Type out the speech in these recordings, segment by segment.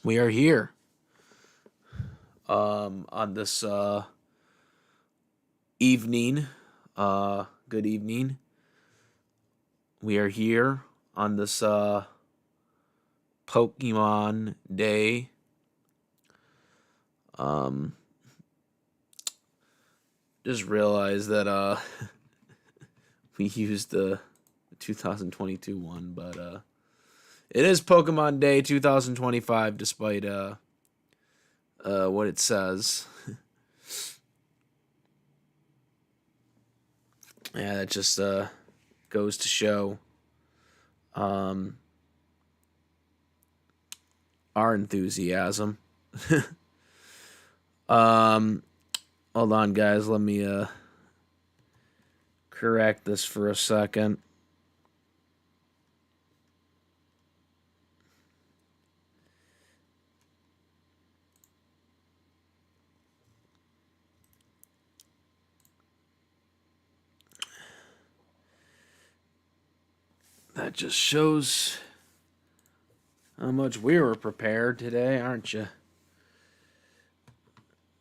We are here on this evening. Good evening. We are here on this Pokemon Day. Just realized that we used the 2022 one, but it is Pokemon Day 2025 despite what it says. Yeah, that just goes to show our enthusiasm. Hold on, guys. Let me correct this for a second. That just shows how much we were prepared today, aren't you?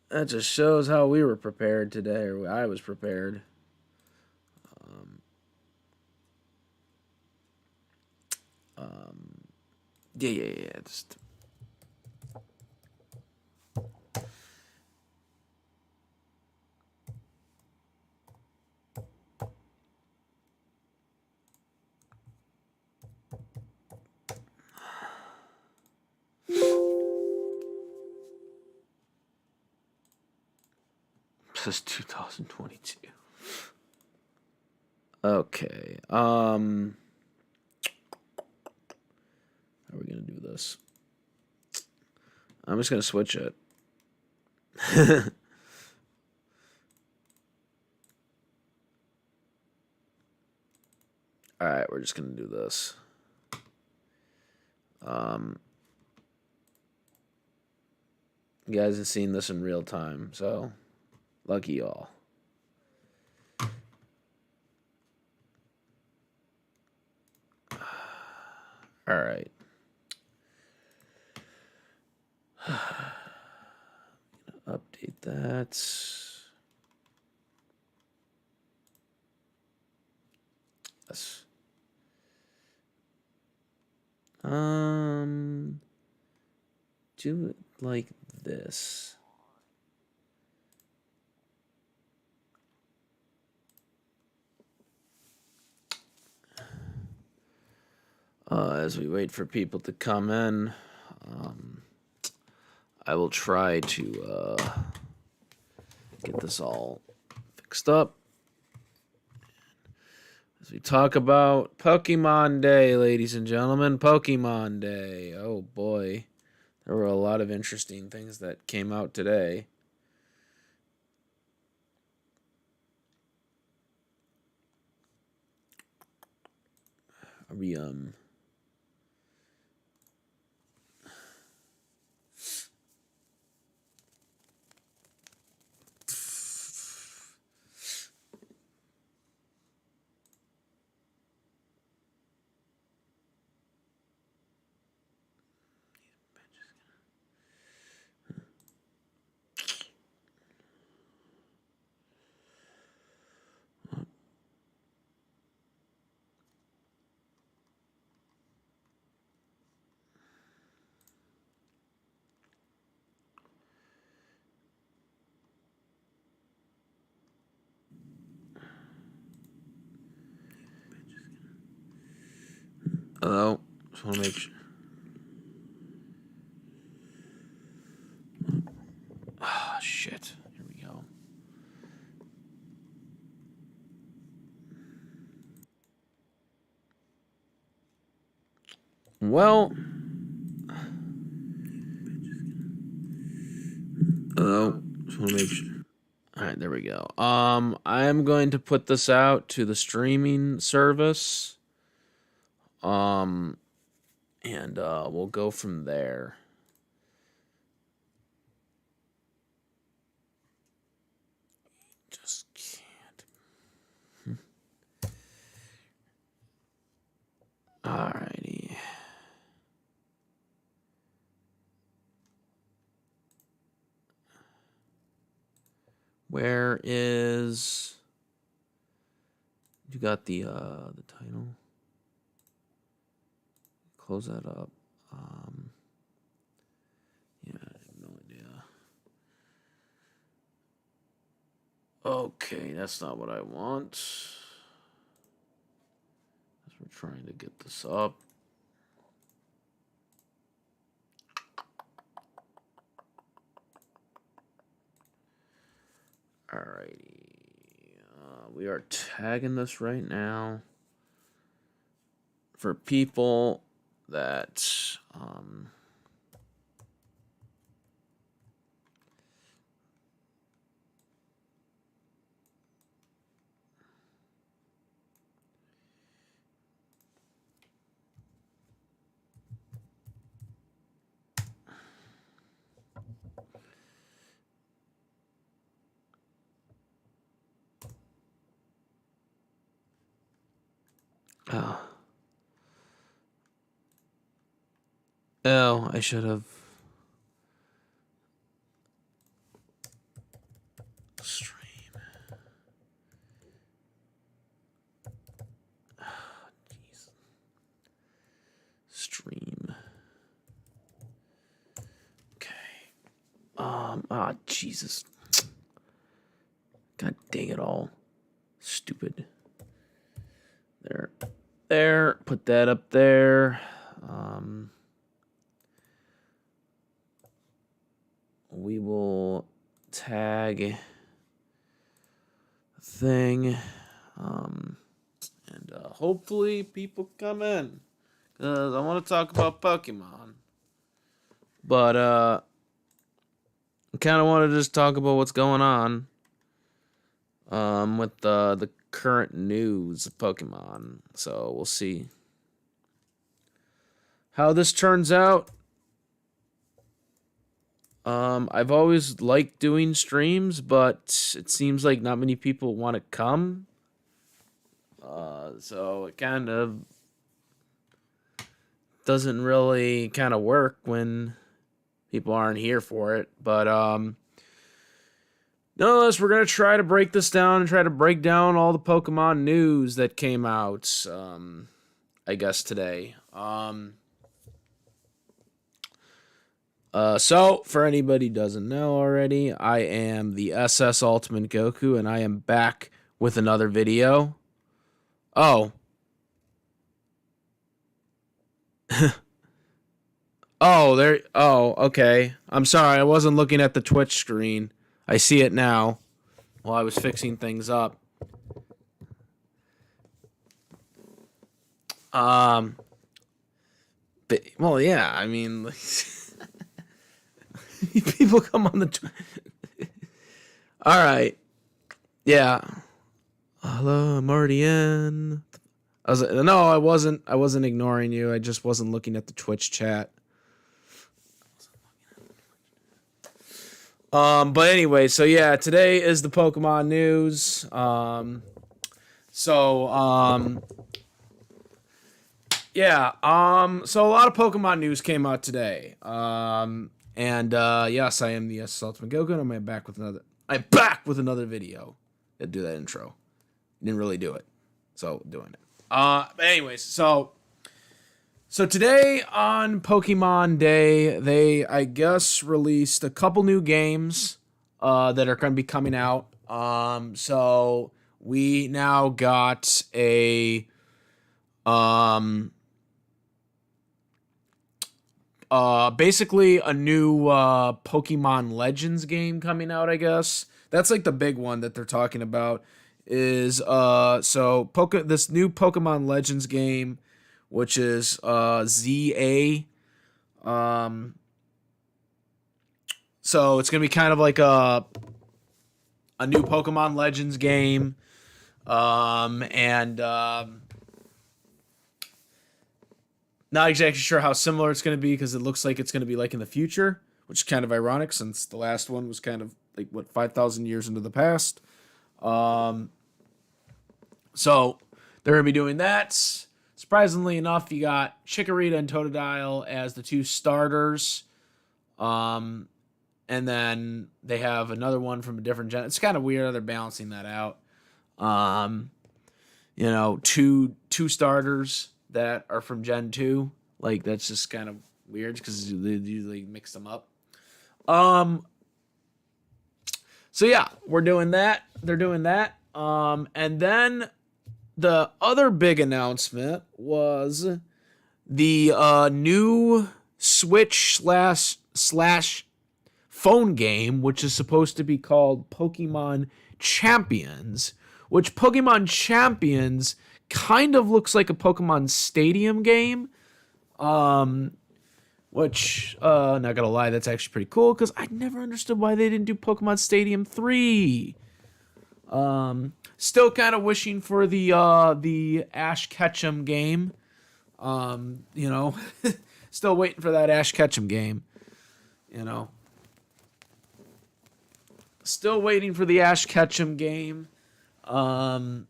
That just shows how we were prepared today, or I was prepared. Yeah. Just this is 2022. Okay. How are we gonna do this? I'm just gonna switch it. All right, we're just gonna do this. You guys have seen this in real time, so lucky y'all. All right. Update that. Yes. Do it like this. As we wait for people to come in, I will try to get this all fixed up. As we talk about Pokemon Day, ladies and gentlemen, Pokemon Day. Oh boy, there were a lot of interesting things that came out today. Are we Hello? Just want to make sure. Ah, shit. Here we go. Well. Hello? Just want to make sure. Alright, there we go. I am going to put this out to the streaming service. And we'll go from there. Just can't. Alrighty. Where is... You got the title. Close that up. Yeah, I have no idea. Okay, that's not what I want. We're trying to get this up. Alrighty. We are tagging this right now for people that oh, I should have stream. Jeez. Stream. Okay. Jesus. God dang it all. Stupid. There. Put that up there. We will tag the thing. And hopefully people come in. Because I want to talk about Pokemon. But I kind of want to just talk about what's going on with the current news of Pokemon. So we'll see how this turns out. I've always liked doing streams, but it seems like not many people want to come. So it kind of doesn't really kind of work when people aren't here for it. But nonetheless, we're going to try to break this down and try to break down all the Pokemon news that came out, I guess, today. So, for anybody who doesn't know already, I am the SS Ultimate Goku, and I am back with another video. Oh. Oh, okay. I'm sorry, I wasn't looking at the Twitch screen. I see it now while I was fixing things up. But, well, yeah, I mean... people come on the all right, yeah. Hello, I'm already in. I wasn't ignoring you. I just wasn't looking at the Twitch chat. But anyway, so yeah, today is the Pokemon news. Yeah. So a lot of Pokemon news came out today. And yes, I am the SS Ultimate Goku, and I'm back with another video. Didn't do that intro. Didn't really do it. So doing it. But anyways, so today on Pokemon Day, they I guess released a couple new games that are going to be coming out. So we now got a basically a new Pokemon Legends game coming out, I guess. That's like the big one that they're talking about is this new Pokemon Legends game, which is ZA. So it's going to be kind of like a new Pokemon Legends game. Not exactly sure how similar it's going to be because it looks like it's going to be like in the future, which is kind of ironic since the last one was kind of like, 5,000 years into the past. So they're going to be doing that. Surprisingly enough, you got Chikorita and Totodile as the two starters. and then they have another one from a different gen. It's kind of weird how they're balancing that out. Um, two starters that are from Gen 2. Like, that's just kind of weird because they usually mix them up. So yeah, we're doing that. They're doing that. And then the other big announcement was the new Switch slash phone game, which is supposed to be called Pokemon Champions, which Pokemon Champions kind of looks like a Pokemon Stadium game. Which, not gonna lie, that's actually pretty cool because I never understood why they didn't do Pokemon Stadium 3. Still kind of wishing for the Ash Ketchum game. Still waiting for that Ash Ketchum game. Still waiting for the Ash Ketchum game. So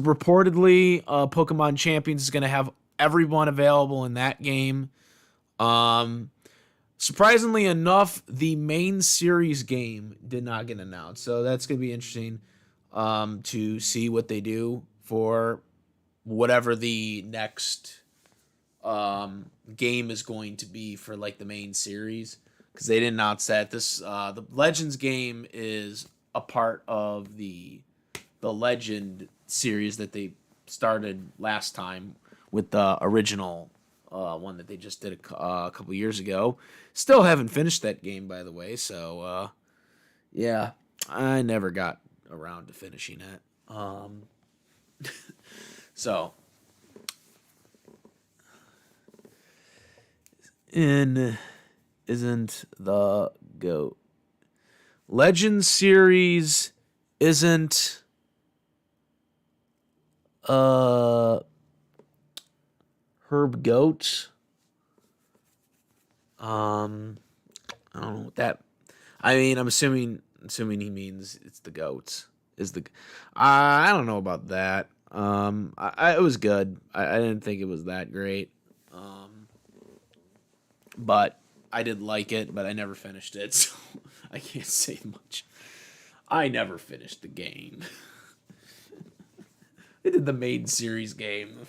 reportedly, Pokemon Champions is going to have everyone available in that game. Surprisingly enough, the main series game did not get announced. So that's going to be interesting to see what they do for whatever the next game is going to be for like the main series. Because they didn't announce that. The Legends game is a part of the Legend series that they started last time with the original one that they just did a couple years ago. Still haven't finished that game, by the way. So, yeah, I never got around to finishing it. So, isn't the GOAT. Legend series isn't Herb Goat. I don't know what that. I mean, I'm assuming he means it's the goats. I don't know about that. It was good. I didn't think it was that great. But I did like it, but I never finished it, so I can't say much. I never finished the game. I did the main series game.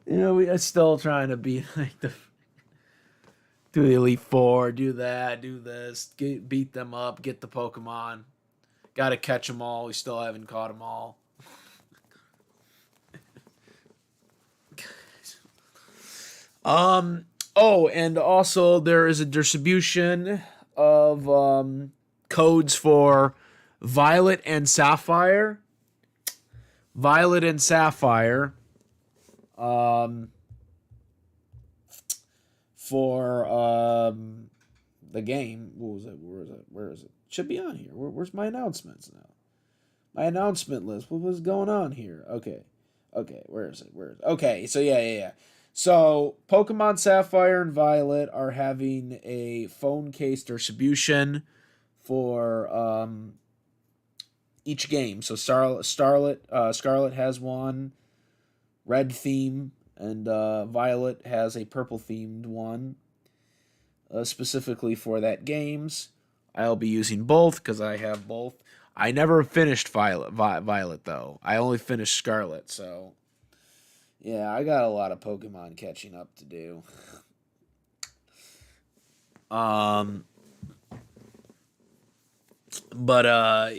We are still trying to be like do the Elite Four, do that, do this, beat them up, get the Pokemon. Got to catch them all. We still haven't caught them all. Oh, and also there is a distribution of codes for Violet and Sapphire. Violet and Sapphire. For the game. What was it? Where is it? Should be on here. Where's my announcements now? My announcement list. What was going on here? Okay. Where is it? Okay. So yeah. So Pokemon Sapphire and Violet are having a phone case distribution for each game. So Scarlet has one red theme, and Violet has a purple themed one specifically for that games. I'll be using both because I have both. I never finished Violet though. I only finished Scarlet, so yeah, I got a lot of Pokemon catching up to do.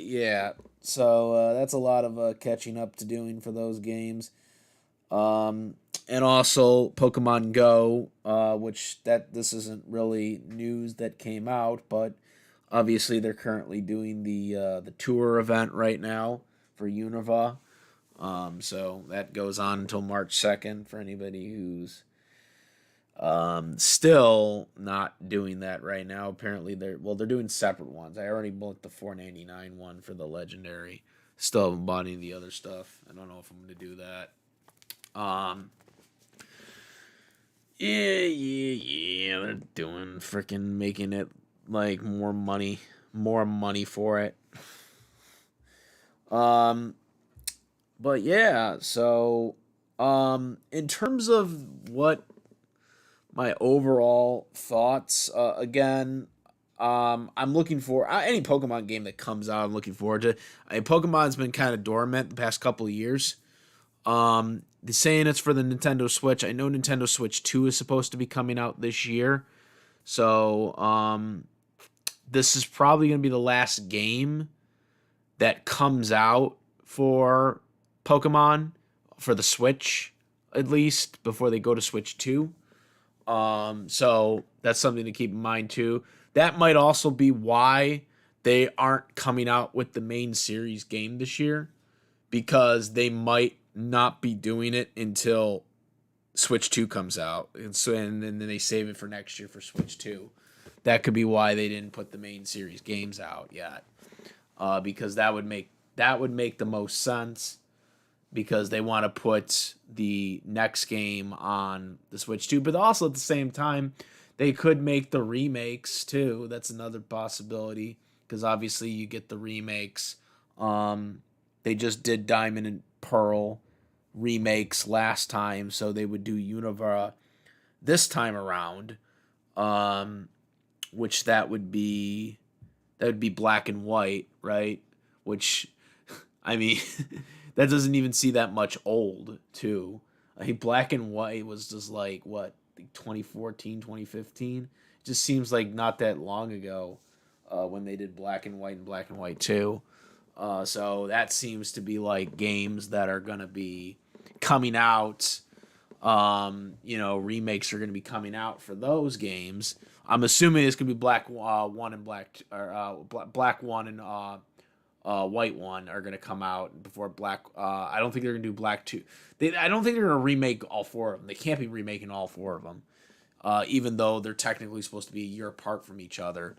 Yeah. So that's a lot of catching up to doing for those games. And also Pokemon Go, which this isn't really news that came out, but obviously they're currently doing the tour event right now for Unova. So that goes on until March 2nd for anybody who's still not doing that right now. Apparently they're doing separate ones. I already bought the $4.99 one for the legendary. Still haven't bought any of the other stuff. I don't know if I'm going to do that. Yeah. They're doing freaking making it like more money for it. But yeah, so in terms of what my overall thoughts. Again, I'm looking for any Pokemon game that comes out. I'm looking forward to. Pokemon's been kind of dormant the past couple of years. They're saying it's for the Nintendo Switch. I know Nintendo Switch 2 is supposed to be coming out this year. So, this is probably going to be the last game that comes out for Pokemon for the Switch, at least, before they go to Switch 2. So that's something to keep in mind too. That might also be why they aren't coming out with the main series game this year, because they might not be doing it until Switch 2 comes out. And then they save it for next year for Switch 2. That could be why they didn't put the main series games out yet. Because that would make the most sense, because they want to put the next game on the Switch 2. But also at the same time, they could make the remakes too. That's another possibility, because obviously you get the remakes. They just did Diamond and Pearl remakes last time, so they would do Univera this time around, which that would be Black and White, right? Which, I mean, that doesn't even see that much old, too. I think Black and White was just like, what, 2014, 2015? It just seems like not that long ago when they did Black and White and Black and White 2. So that seems to be like games that are going to be coming out. Remakes are going to be coming out for those games. I'm assuming it's going to be Black 1 and Black 1 and White 1 are going to come out before Black. I don't think they're going to do Black 2. I don't think they're going to remake all four of them. They can't be remaking all four of them, even though they're technically supposed to be a year apart from each other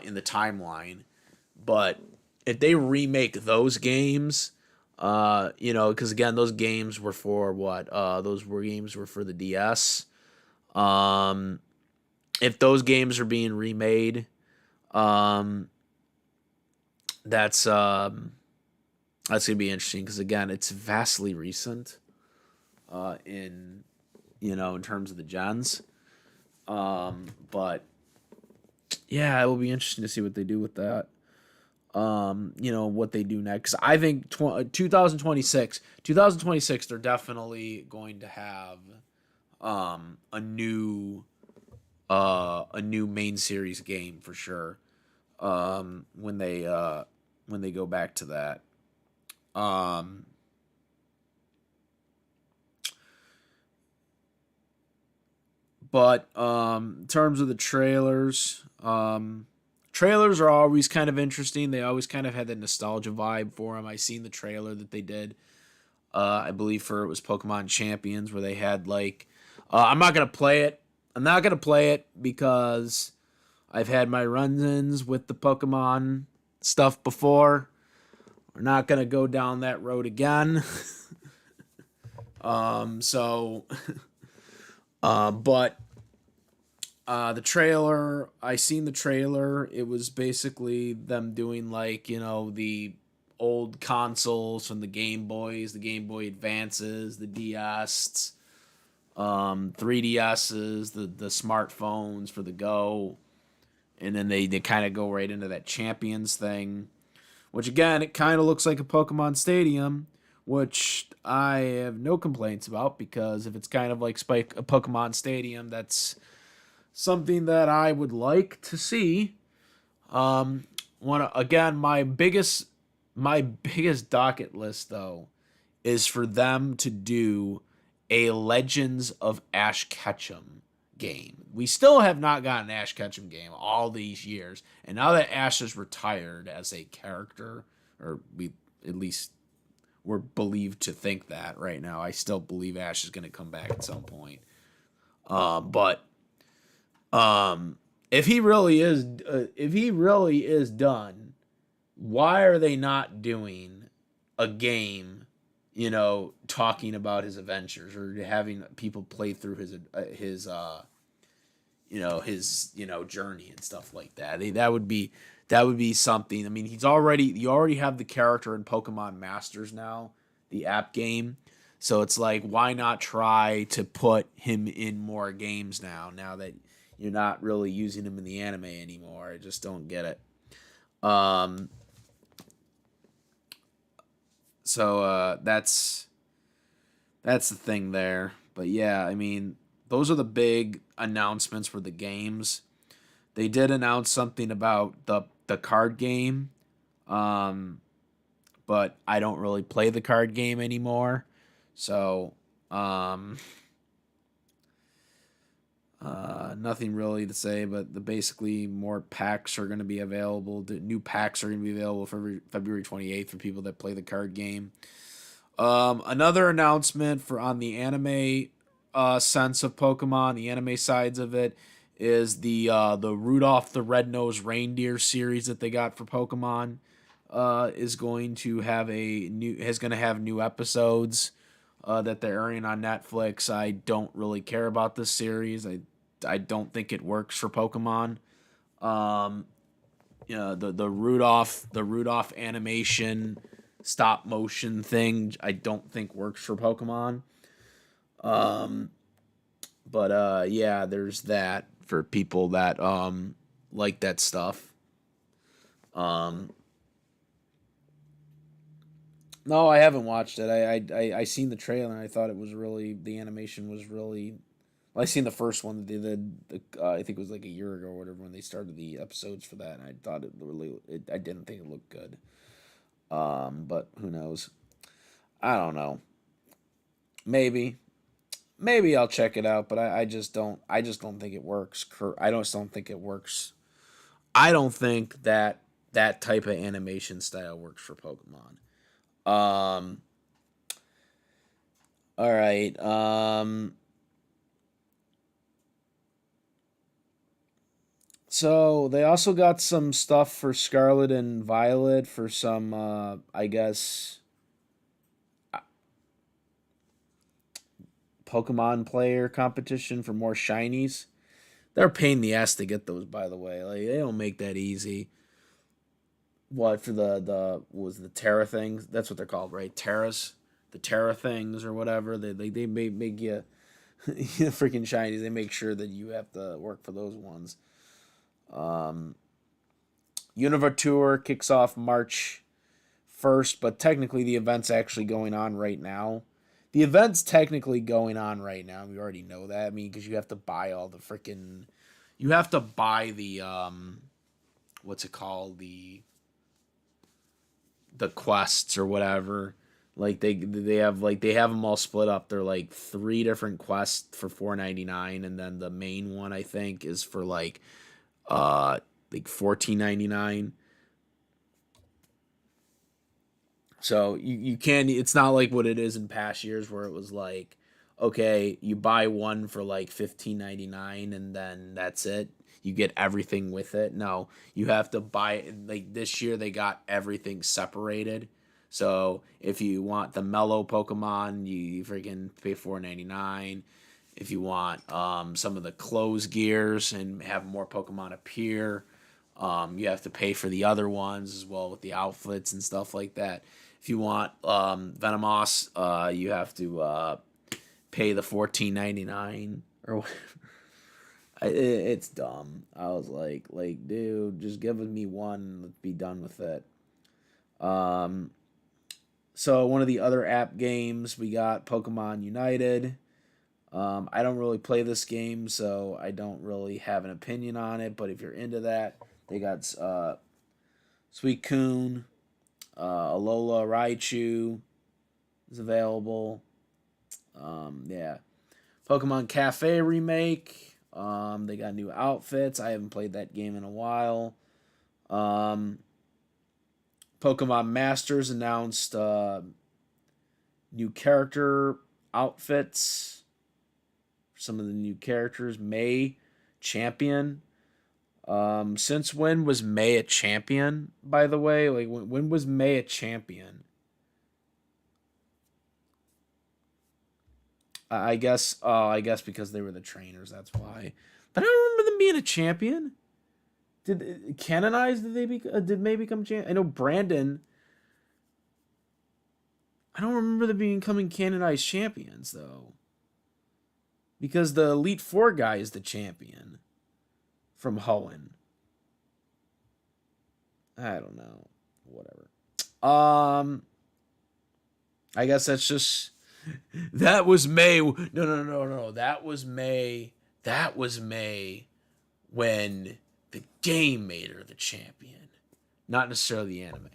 in the timeline. But if they remake those games, because again, those games were for what? Games were for the DS. If those games are being remade, that's gonna be interesting, because again, it's vastly recent in terms of the gens. But yeah, it will be interesting to see what they do with that. What they do next. I think 2026, they're definitely going to have a new main series game for sure. When they go back to that. But in terms of the trailers, trailers are always kind of interesting. They always kind of had that nostalgia vibe for them. I seen the trailer that they did, I believe it was Pokemon Champions, where they had like, I'm not going to play it. I'm not going to play it because I've had my run-ins with the Pokemon stuff before. We're not going to go down that road again. But the trailer, I seen the trailer. It was basically them doing like, the old consoles from the Game Boys, the Game Boy Advances, the DS, 3DSs, the smartphones for the Go. And then they kind of go right into that Champions thing, which again, it kind of looks like a Pokemon Stadium, which I have no complaints about, because if it's kind of like a Pokemon Stadium, that's something that I would like to see. My biggest docket list though is for them to do a Legends of Ash Ketchum game. We still have not gotten an Ash Ketchum game all these years, and now that Ash is retired as a character, or we're believed to think that right now. I still believe Ash is going to come back at some point. But if he really is done, why are they not doing a game, talking about his adventures, or having people play through his journey and stuff like that? That would be something. I mean, you already have the character in Pokemon Masters now, the app game. So it's like, why not try to put him in more games now that you're not really using him in the anime anymore? I just don't get it. Um, so that's the thing there. But yeah, I mean, those are the big announcements for the games. They did announce something about the card game, um, but I don't really play the card game anymore. So, um, nothing really to say, but basically more packs are going to be available. The new packs are going to be available for February 28th for people that play the card game. Another announcement for on the anime sense of Pokemon, the anime sides of it, is the Rudolph the Red-Nosed Reindeer series that they got for Pokemon. Is going to have new episodes that they're airing on Netflix. I don't really care about this series. I don't think it works for Pokemon. Um, the Rudolph animation stop motion thing I don't think works for Pokemon. Um, but yeah, there's that for people that like that stuff. Um, no, I haven't watched it. I seen the trailer and I thought it was really the animation was really. Well, I seen the first one that they did. I think it was like a year ago or whatever when they started the episodes for that, and I thought I didn't think it looked good. But who knows? I don't know. Maybe, maybe I'll check it out, but I just don't. I just don't think it works. I don't think it works. I don't think that that type of animation style works for Pokemon. Um. All right. So they also got some stuff for Scarlet and Violet for some, I guess, Pokemon player competition for more shinies. They're a pain in the ass to get those, by the way. Like they don't make that easy. What for what was the Terra things? That's what they're called, right? Terras, the Terra things or whatever. They make you freaking shinies. They make sure that you have to work for those ones. Um, Univertour kicks off March 1st, but technically the event's actually going on right now. The event's technically going on right now. We already know that. I mean, because you have to buy all the freaking, you have to buy the what's it called, the quests or whatever. Like they have them all split up. They're like three different quests for 4.99, and then the main one I think is for uh like 14.99. So you can, it's not like what it is in past years where it was like, okay, you buy one for like 15.99 and then that's it. You get everything with it. No, you have to buy it. Like this year they got everything separated. So if you want the mellow Pokemon, you freaking pay 4.99. If you want some of the clothes gears and have more Pokemon appear, you have to pay for the other ones as well with the outfits and stuff like that. If you want Venomoth, you have to pay the 14.99 or whatever. It's dumb. I was like, dude, just give me one. Let's be done with it. Um, so one of the other app games we got Pokemon United. I don't really play this game, so I don't really have an opinion on it. But if you're into that, they got Suicune, Alola Raichu is available. Yeah, Pokemon Cafe remake. They got new outfits. I haven't played that game in a while. Um, Pokemon Masters announced new character outfits for some of the new characters. May champion. Since when was May a champion? By the way, like when was May a champion? I guess. Oh, I guess because they were the trainers. That's why. But I don't remember them being a champion. Did canonized? Did May become champion? I know Brandon. I don't remember them becoming canonized champions though, because the Elite Four guy is the champion from Hoenn. I don't know. Whatever. I guess that's just that was May. No. That was May. That was May when the game made her the champion, not necessarily the anime.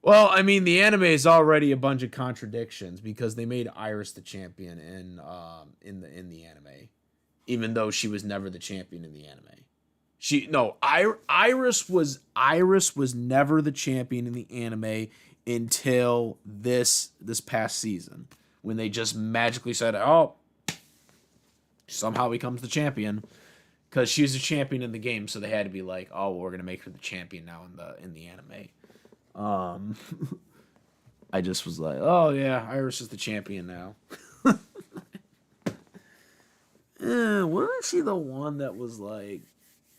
Well, I mean, the anime is already a bunch of contradictions because they made Iris the champion in the anime, even though she was never the champion in the anime. Iris was never the champion in the anime until this past season when they just magically said, "Oh, somehow becomes the champion," because she's a champion in the game, so they had to be like, "Oh, well, we're gonna make her the champion now in the anime." I just was like, "Oh yeah, Iris is the champion now." Wasn't she the one that was like?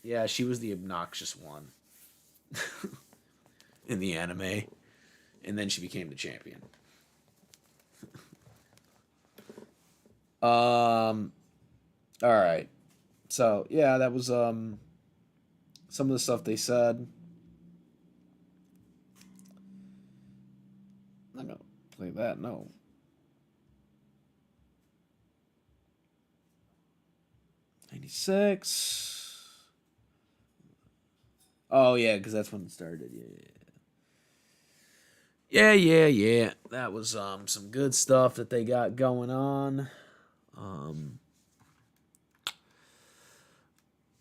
Yeah, she was the obnoxious one in the anime, and then she became the champion. All right. So yeah, that was some of the stuff they said. I'm not gonna play that. No. 96. Oh yeah, because that's when it started. Yeah. That was some good stuff that they got going on.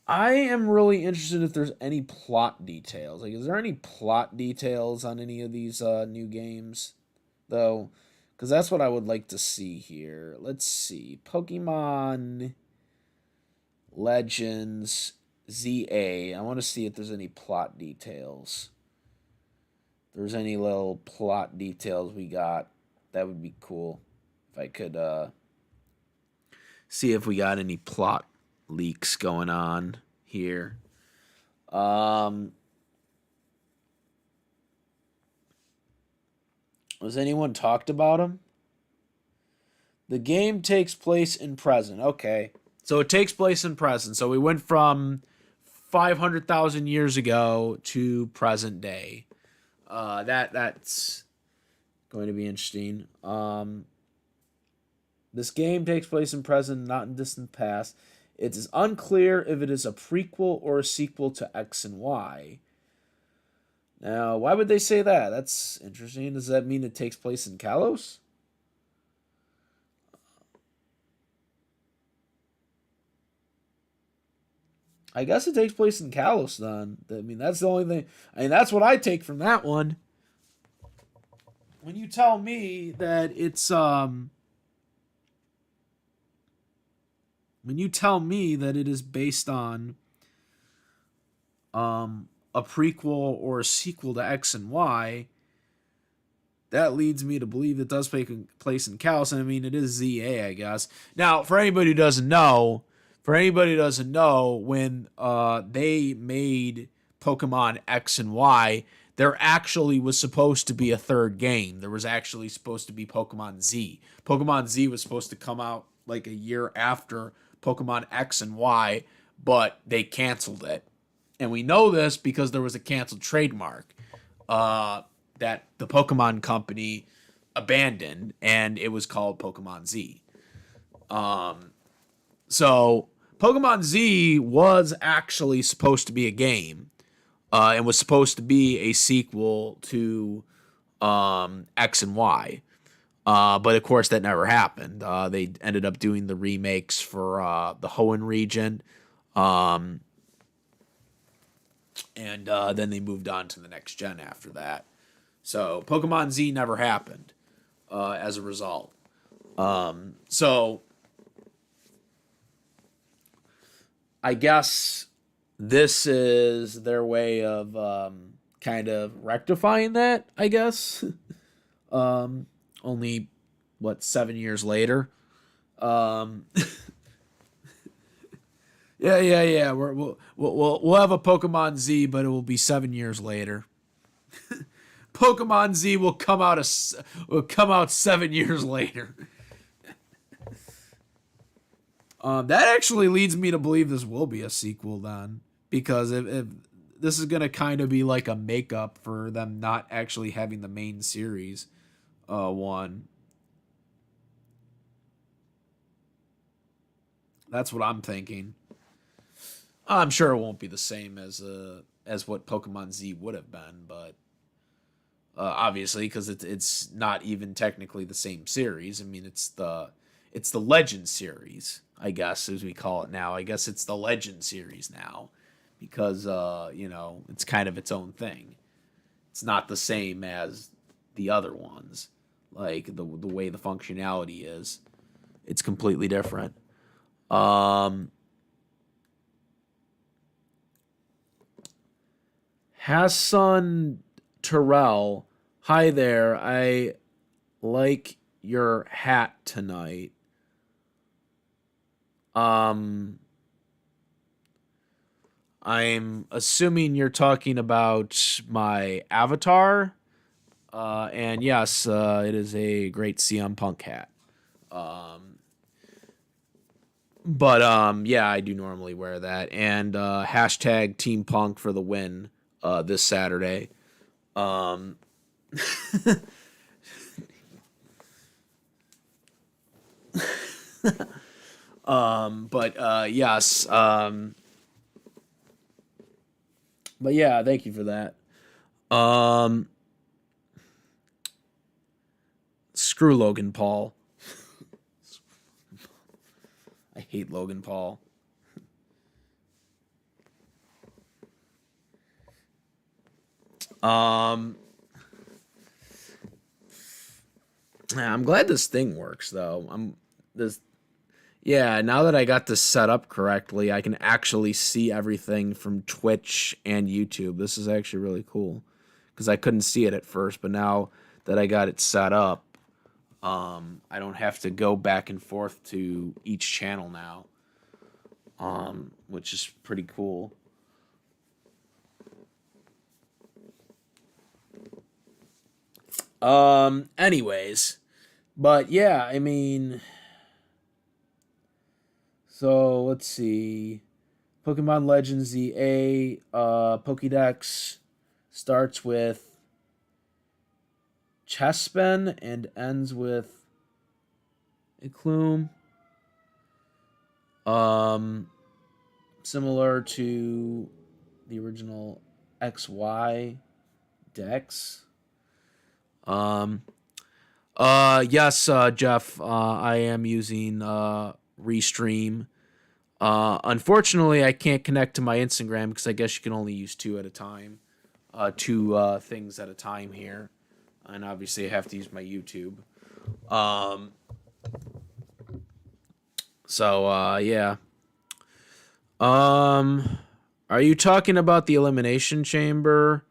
I am really interested if there's any plot details. Like, is there any plot details on any of these new games, though? Because that's what I would like to see here. Let's see. Pokemon Legends ZA. I want to see if there's any plot details. If there's any little plot details we got, that would be cool. If I could see if we got any plot leaks going on here. Was anyone talked about them? The game takes place in present. Okay. So it takes place in present. So we went from 500,000 years ago to present day. That's going to be interesting. This game takes place in present, not in distant past. It is unclear if it is a prequel or a sequel to X and Y. Now, why would they say that? That's interesting. Does that mean it takes place in Kalos? I guess it takes place in Kalos then. I mean, that's the only thing. I mean, that's what I take from that one. When you tell me that it's when you tell me that it is based on a prequel or a sequel to X and Y, that leads me to believe it does take place in Kalos. And I mean, it is ZA, I guess. Now, for anybody who doesn't know, when they made Pokemon X and Y, there actually was supposed to be a third game. There was actually supposed to be Pokemon Z. Pokemon Z was supposed to come out like a year after Pokemon X and Y, but they canceled it. And we know this because there was a canceled trademark that the Pokemon company abandoned, and it was called Pokemon Z. So Pokemon Z was actually supposed to be a game, and was supposed to be a sequel to X and Y. But of course that never happened. They ended up doing the remakes for the Hoenn region. And then they moved on to the next gen after that. So Pokemon Z never happened as a result. So I guess this is their way of kind of rectifying that, I guess. Only, 7 years later? Yeah. We'll have a Pokemon Z, but it will be 7 years later. Pokemon Z will come out 7 years later. That actually leads me to believe this will be a sequel then, because if this is gonna kind of be like a makeup for them not actually having the main series one. That's what I'm thinking. I'm sure it won't be the same as what Pokemon Z would have been, but obviously because it's not even technically the same series. I mean, it's the Legend series, I guess, as we call it now. I guess it's the Legend series now because it's kind of its own thing. It's not the same as the other ones. Like the way the functionality is, it's completely different. Hassan Terrell, hi there. I like your hat tonight. Um, I'm assuming you're talking about my avatar. And yes, it is a great CM Punk hat. Um, but yeah, I do normally wear that. And hashtag Team Punk for the win this Saturday. Um, but yes. But yeah, thank you for that. Um, Screw Logan Paul. I hate Logan Paul. Um, I'm glad this thing works though. I'm this Yeah, now that I got this set up correctly, I can actually see everything from Twitch and YouTube. This is actually really cool because I couldn't see it at first, but now that I got it set up, I don't have to go back and forth to each channel now, which is pretty cool. Anyways, but yeah, I mean, so let's see. Pokemon Legends ZA Pokédex starts with Chespin and ends with Icloom. Similar to the original XY Dex. Um, yes, Jeff, I am using Restream. Unfortunately, I can't connect to my Instagram because I guess you can only use two at a time, two things at a time here, and obviously I have to use my YouTube. Um, so yeah. Are you talking about the Elimination Chamber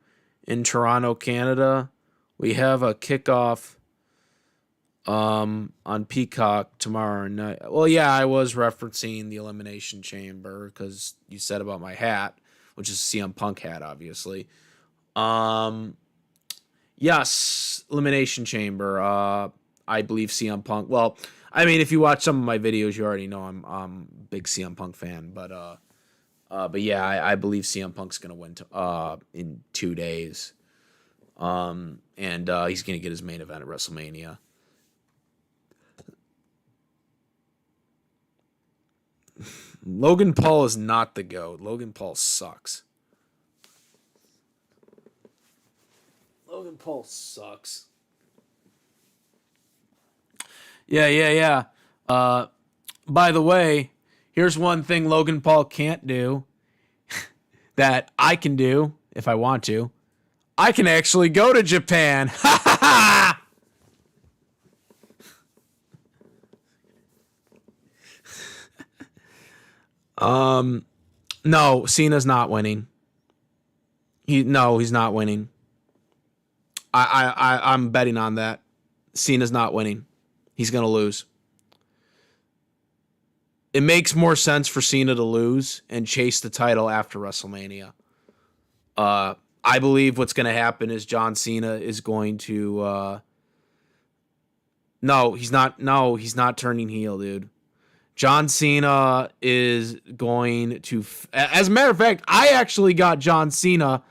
in Toronto, Canada? We have a kickoff on Peacock tomorrow night. Well, yeah, I was referencing the Elimination Chamber because you said about my hat, which is a CM Punk hat, obviously. Um, yes, Elimination Chamber. I believe CM Punk. Well, I mean, if you watch some of my videos, you already know I'm a big CM Punk fan. But yeah, I believe CM Punk's gonna win in 2 days. And he's gonna get his main event at WrestleMania. Logan Paul is not the GOAT. Logan Paul sucks. Logan Paul sucks. Yeah. By the way, here's one thing Logan Paul can't do that I can do if I want to. I can actually go to Japan. Ha ha ha! No, Cena's not winning. He's not winning. I'm betting on that. Cena's not winning. He's gonna lose. It makes more sense for Cena to lose and chase the title after WrestleMania. I believe what's going to happen is John Cena is going to. No, he's not. No, he's not turning heel, dude. John Cena is going to. As a matter of fact, I actually got John Cena.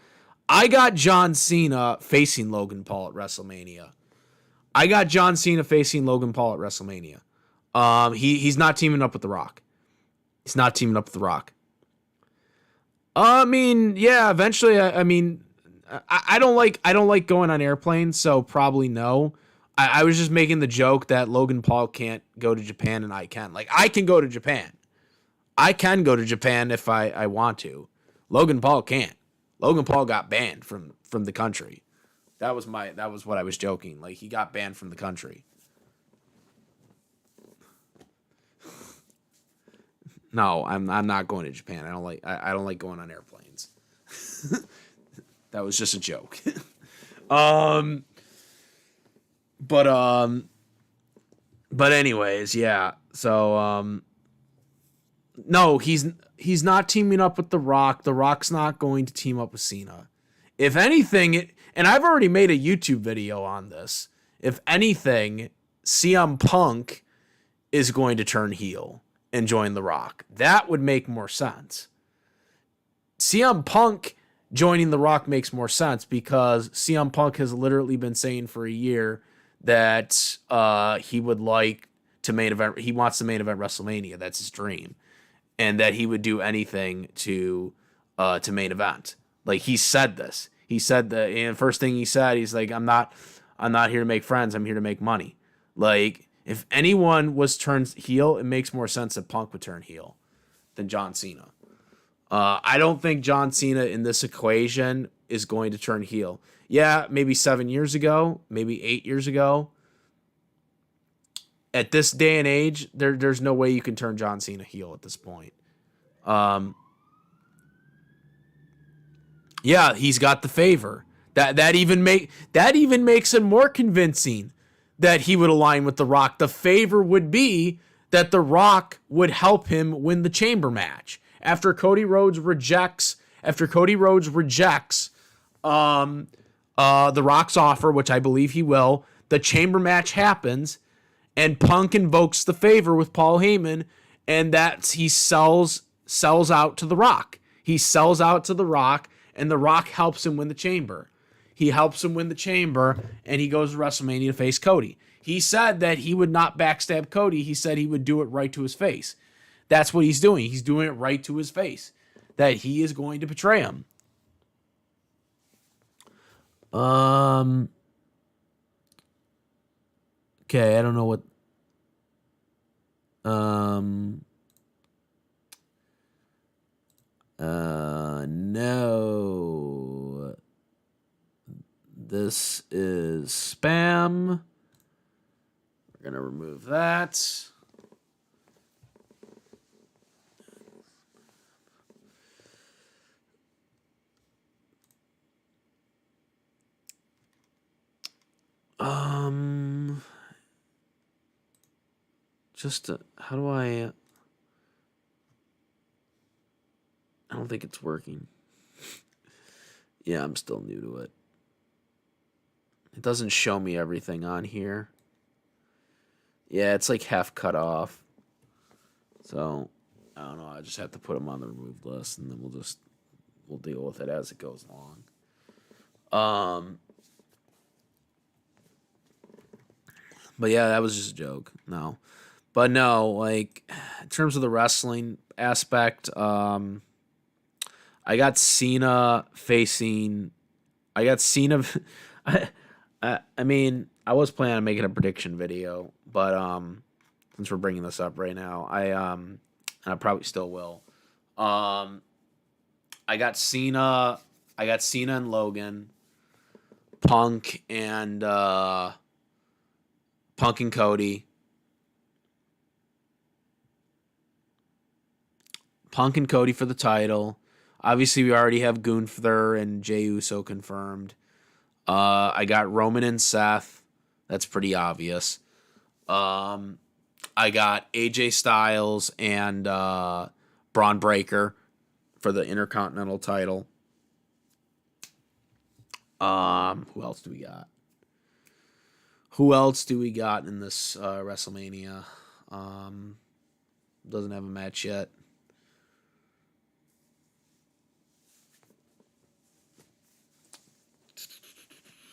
I got John Cena facing Logan Paul at WrestleMania. I got John Cena facing Logan Paul at WrestleMania. He's not teaming up with The Rock. He's not teaming up with The Rock. I mean, yeah, eventually. I mean, I don't like going on airplanes, so probably no. I was just making the joke that Logan Paul can't go to Japan and I can. Like, I can go to Japan. I can go to Japan if I want to. Logan Paul can't. Logan Paul got banned from the country. That was what I was joking. Like, he got banned from the country. No, I'm not going to Japan. I don't like going on airplanes. That was just a joke. But anyways, yeah. So no, he's not teaming up with The Rock. The Rock's not going to team up with Cena. If anything, and I've already made a YouTube video on this. If anything, CM Punk is going to turn heel and join The Rock. That would make more sense. CM Punk joining The Rock makes more sense because CM Punk has literally been saying for a year that he would like to main event. He wants to main event WrestleMania. That's his dream, and that he would do anything to main event. Like, he said this. He said that, and first thing he said, he's like, I'm not here to make friends. I'm here to make money. Like, if anyone was turned heel, it makes more sense that Punk would turn heel than John Cena. I don't think John Cena in this equation is going to turn heel. Yeah, maybe 7 years ago, maybe 8 years ago. At this day and age, there's no way you can turn John Cena heel at this point. Yeah, he's got the favor. That even makes it more convincing that he would align with The Rock. The favor would be that The Rock would help him win the chamber match. After Cody Rhodes rejects The Rock's offer, which I believe he will, the chamber match happens, and Punk invokes the favor with Paul Heyman, and he sells out to The Rock. He sells out to The Rock, and The Rock helps him win the chamber. He helps him win the chamber, and he goes to WrestleMania to face Cody. He said that he would not backstab Cody. He said he would do it right to his face. That's what he's doing. He's doing it right to his face. That he is going to betray him. Okay, I don't know what. No. This is spam. We're going to remove that. How do I don't think it's working. Yeah, I'm still new to it. It doesn't show me everything on here. Yeah, it's like half cut off. So, I don't know. I just have to put them on the removed list, and then we'll deal with it as it goes along. But yeah, that was just a joke. No. But no, like, in terms of the wrestling aspect, I got Cena facing. I mean, I was planning on making a prediction video, but since we're bringing this up right now, and I probably still will. I got Cena and Logan, Punk and Cody. Punk and Cody for the title. Obviously, we already have Gunther and Jey Uso confirmed. I got Roman and Seth. That's pretty obvious. I got AJ Styles and Braun Breaker for the Intercontinental title. Who else do we got? Who else do we got in this WrestleMania? Doesn't have a match yet.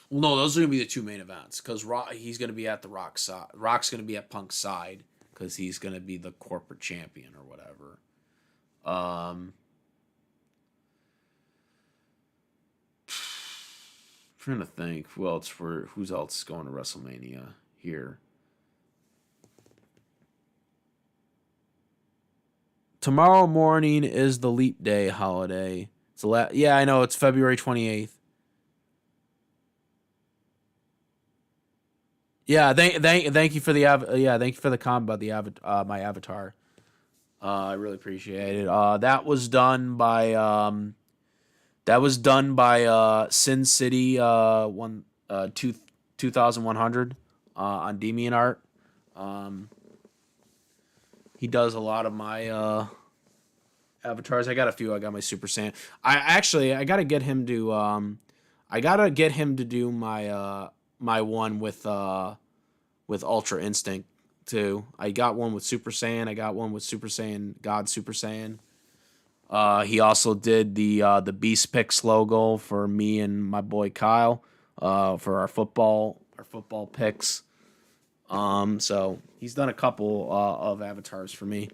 Well, no, those are gonna be the two main events because he's gonna be at the Rock side. Rock's gonna be at Punk's side because he's gonna be the corporate champion or whatever. Um, Trying to think who's else going to WrestleMania here. Tomorrow morning is the Leap Day holiday. Yeah, I know it's February 28th. Yeah, thank you for the thank you for the comment about the my avatar. I really appreciate it. That was done by Sin City 2100 on DeviantArt. Um, he does a lot of my avatars. I got a few. I got my Super Saiyan. I gotta get him to do my one with Ultra Instinct too. I got one with Super Saiyan. I got one with Super Saiyan God Super Saiyan. He also did the Beast Picks logo for me and my boy Kyle for our football picks. So he's done a couple of avatars for me.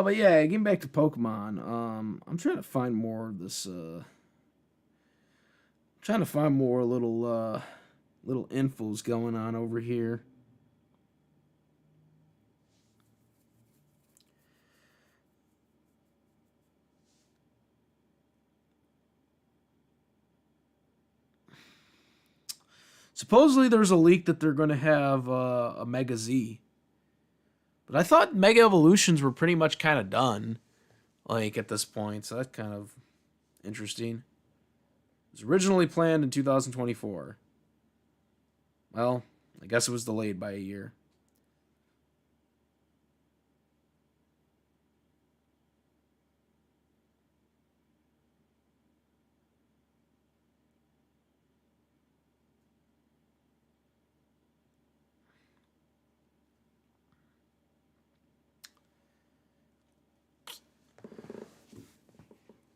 But yeah, getting back to Pokemon. I'm trying to find more of this. Trying to find more little infos going on over here. Supposedly, there's a leak that they're going to have a Mega Z, but I thought Mega Evolutions were pretty much kind of done, like at this point. So that's kind of interesting. It was originally planned in 2024. Well, I guess it was delayed by a year.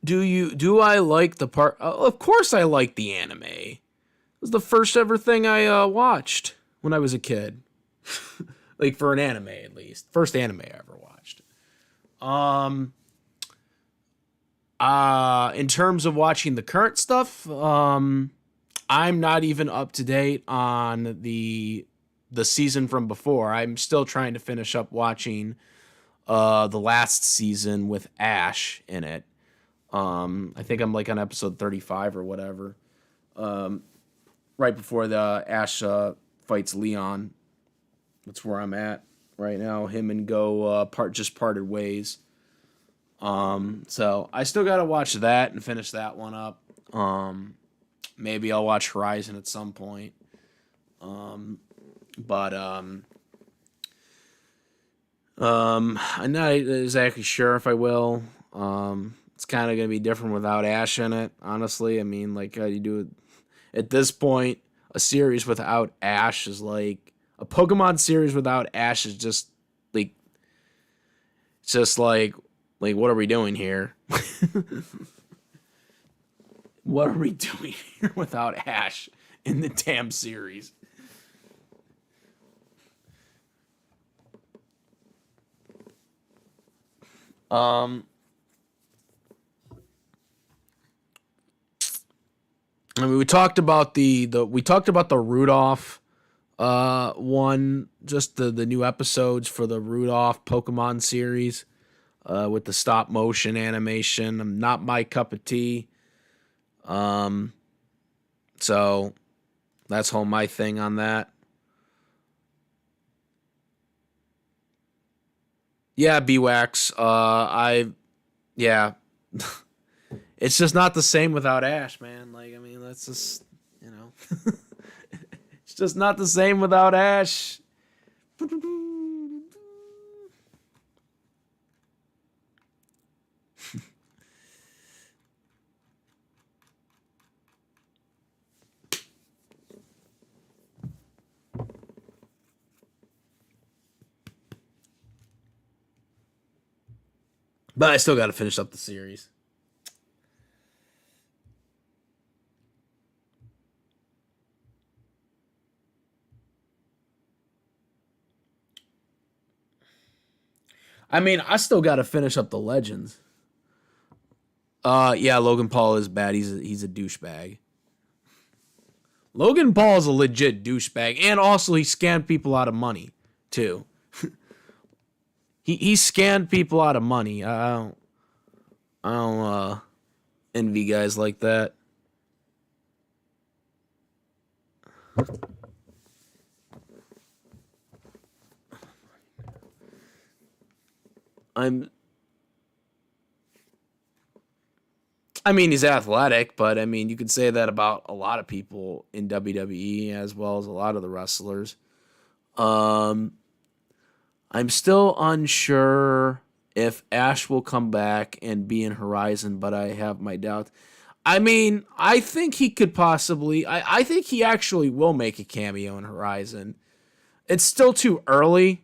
Do I like the part? Of course, I like the anime. It was the first ever thing I watched when I was a kid. Like for an anime, at least, first anime I ever watched. Um, in terms of watching the current stuff, I'm not even up to date on the season from before. I'm still trying to finish up watching the last season with Ash in it. I think I'm like on episode 35 or whatever. Right before the Ash fights Leon. That's where I'm at right now. Him and Go just parted ways. So I still gotta watch that and finish that one up. Maybe I'll watch Horizon at some point. But I'm not exactly sure if I will. It's kind of gonna be different without Ash in it. Honestly, I mean, like you do it at this point. A series without Ash is like a Pokemon series without Ash is just like it's just like what are we doing here? What are we doing here without Ash in the damn series? Um, I mean, we talked about the Rudolph one, just the new episodes for the Rudolph Pokemon series with the stop motion animation. Not my cup of tea. Um, so that's all my thing on that. Yeah, B-Wax. Yeah. It's just not the same without Ash, man. Like, I mean, that's just, you know, it's just not the same without Ash. But I still got to finish up the series. I mean, I still got to finish up the Legends. Yeah, Logan Paul is bad. He's a douchebag. Logan Paul is a legit douchebag, and also he scammed people out of money too. He scammed people out of money. I don't envy guys like that. I'm I mean, he's athletic, but I mean, you could say that about a lot of people in WWE as well as a lot of the wrestlers. Um, I'm still unsure if Ash will come back and be in Horizon, but I have my doubts. I mean, I think he could possibly. I think he actually will make a cameo in Horizon. It's still too early.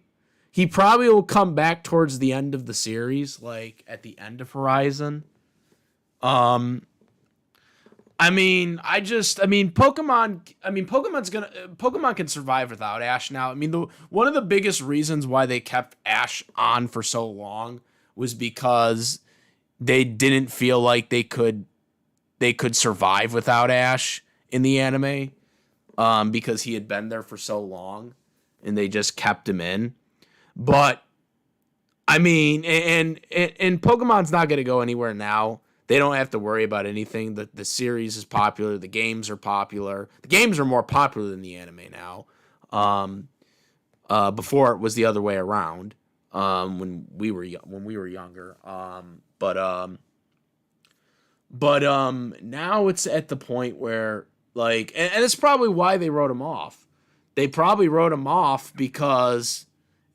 He probably will come back towards the end of the series, like at the end of Horizon. Um, Pokemon can survive without Ash now. I mean, the one of the biggest reasons why they kept Ash on for so long was because they didn't feel like they could survive without Ash in the anime, because he had been there for so long, and they just kept him in. But I mean, and Pokemon's not going to go anywhere now. They don't have to worry about anything. The series is popular. The games are popular. The games are more popular than the anime now. Um, Before it was the other way around. When we were younger. But now it's at the point where, like, and it's probably why they wrote him off. They probably wrote him off because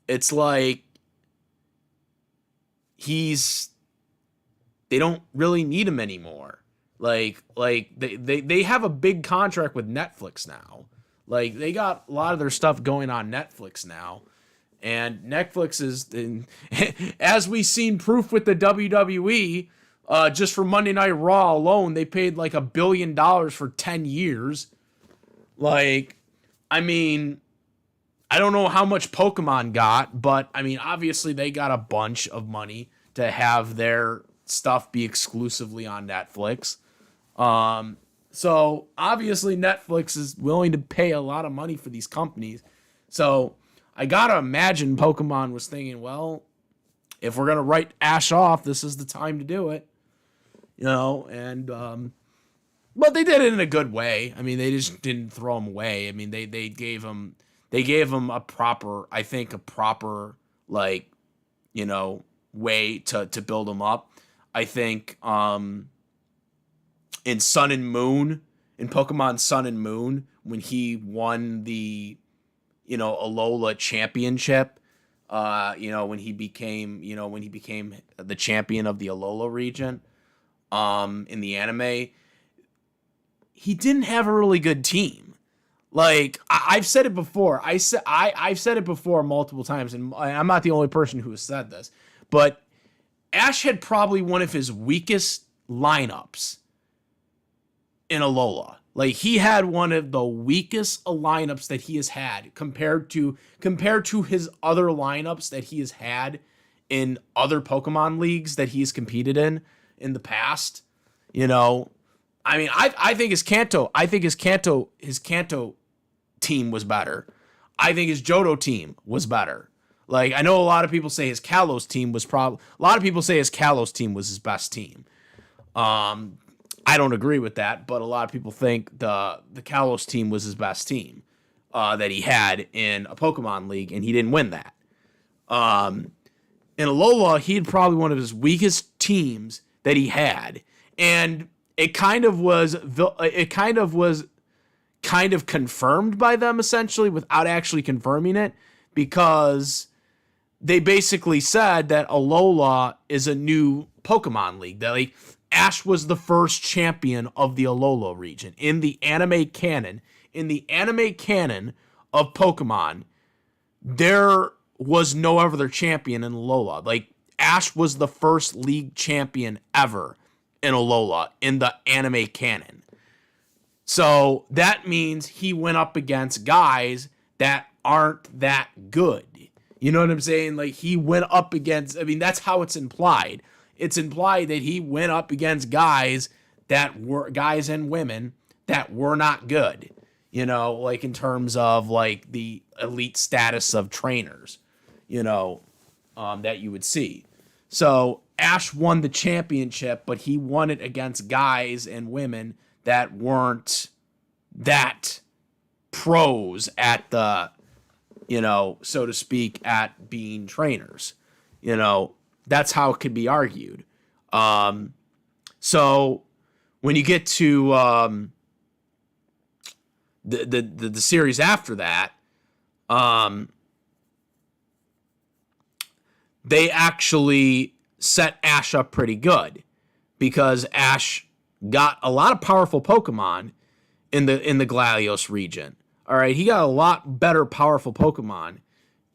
it's like he's they don't really need him anymore. They have a big contract with Netflix now. Like, they got a lot of their stuff going on Netflix now. And Netflix is, as we seen proof with the WWE, just for Monday Night Raw alone, they paid like $1 billion for 10 years. Like, I mean, I don't know how much Pokemon got, but I mean, obviously they got a bunch of money to have their stuff be exclusively on Netflix. So obviously Netflix is willing to pay a lot of money for these companies. So I gotta imagine Pokemon was thinking, well, if we're gonna write Ash off, this is the time to do it. And but they did it in a good way. I mean, they just didn't throw him away. I mean, they gave him a proper, I think, a proper, like, way to build him up. I think in Sun and Moon, in Pokemon Sun and Moon, when he won the Alola championship, when he became the champion of the Alola region, in the anime, he didn't have a really good team. Like, I've said it before. I've said it before multiple times, and I'm not the only person who has said this. But Ash had probably one of his weakest lineups in Alola. Like, he had one of the weakest lineups that he has had compared to his other lineups that he has had in other Pokemon leagues that he's competed in the past. I mean, I think his Kanto team was better. I think his Johto team was better. Like, I know a lot of people say his Kalos team was his best team. I don't agree with that, but a lot of people think the Kalos team was his best team that he had in a Pokemon League, and he didn't win that. in Alola, he had probably one of his weakest teams that he had, and it kind of was kind of confirmed by them essentially without actually confirming it, because they basically said that Alola is a new Pokemon League. That like Ash was the first champion of the Alola region in the anime canon. In the anime canon of Pokemon, there was no other champion in Alola. Like Ash was the first league champion ever in Alola in the anime canon. So that means he went up against guys that aren't that good. You know what I'm saying? Like he went up against, I mean, that's how it's implied. It's implied that he went up against guys that were guys and women that were not good. You know, like in terms of like the elite status of trainers, that you would see. So Ash won the championship, but he won it against guys and women that weren't that pros at the, so to speak, at being trainers. That's how it could be argued. So when you get to the series after that, they actually set Ash up pretty good, because Ash got a lot of powerful Pokemon in the Gladios region. All right, he got a lot better powerful Pokemon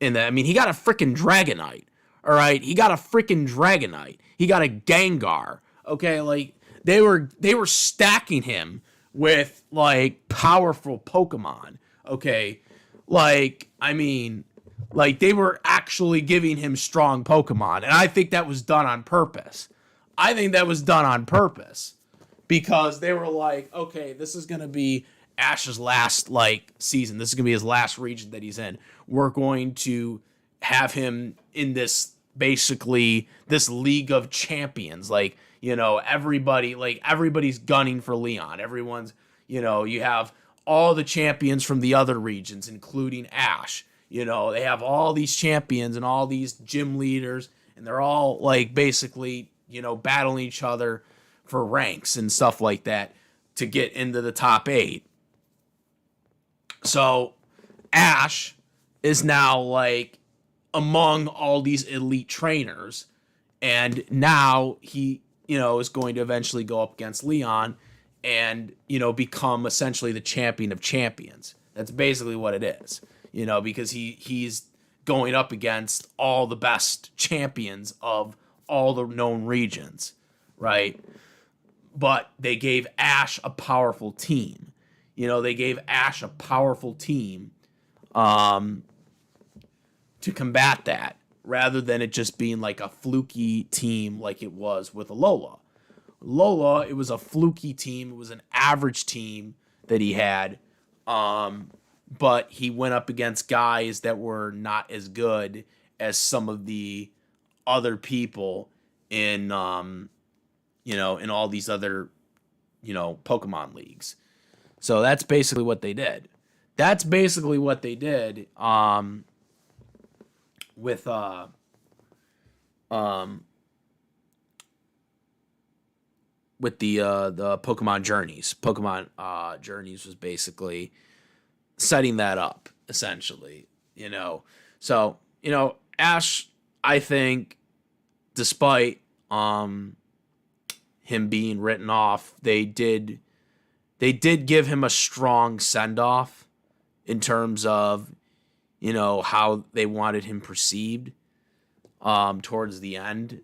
in that. I mean, he got a freaking Dragonite. All right, he got a freaking Dragonite. He got a Gengar. Okay, like they were stacking him with like powerful Pokemon. Okay, like I mean, like they were actually giving him strong Pokemon, and I think that was done on purpose. Because they were like, okay, this is going to be Ash's last like season. This is going to be his last region that he's in. We're going to have him in this, basically this League of Champions. Like, everybody's gunning for Leon. Everyone's, you have all the champions from the other regions, including Ash. They have all these champions and all these gym leaders, and they're all like basically, battling each other for ranks and stuff like that to get into the top 8. So Ash is now like among all these elite trainers, and now he, is going to eventually go up against Leon and, become essentially the champion of champions. That's basically what it is, because he's going up against all the best champions of all the known regions, right? But they gave Ash a powerful team. They gave Ash a powerful team to combat that, rather than it just being like a fluky team like it was with Alola. Lola, it was a fluky team. It was an average team that he had. But he went up against guys that were not as good as some of the other people in in all these other, Pokemon leagues. So that's basically what they did. With the Pokemon Journeys. Pokemon Journeys was basically setting that up, essentially. So, Ash, I think, despite him being written off, they did give him a strong send-off in terms of, how they wanted him perceived towards the end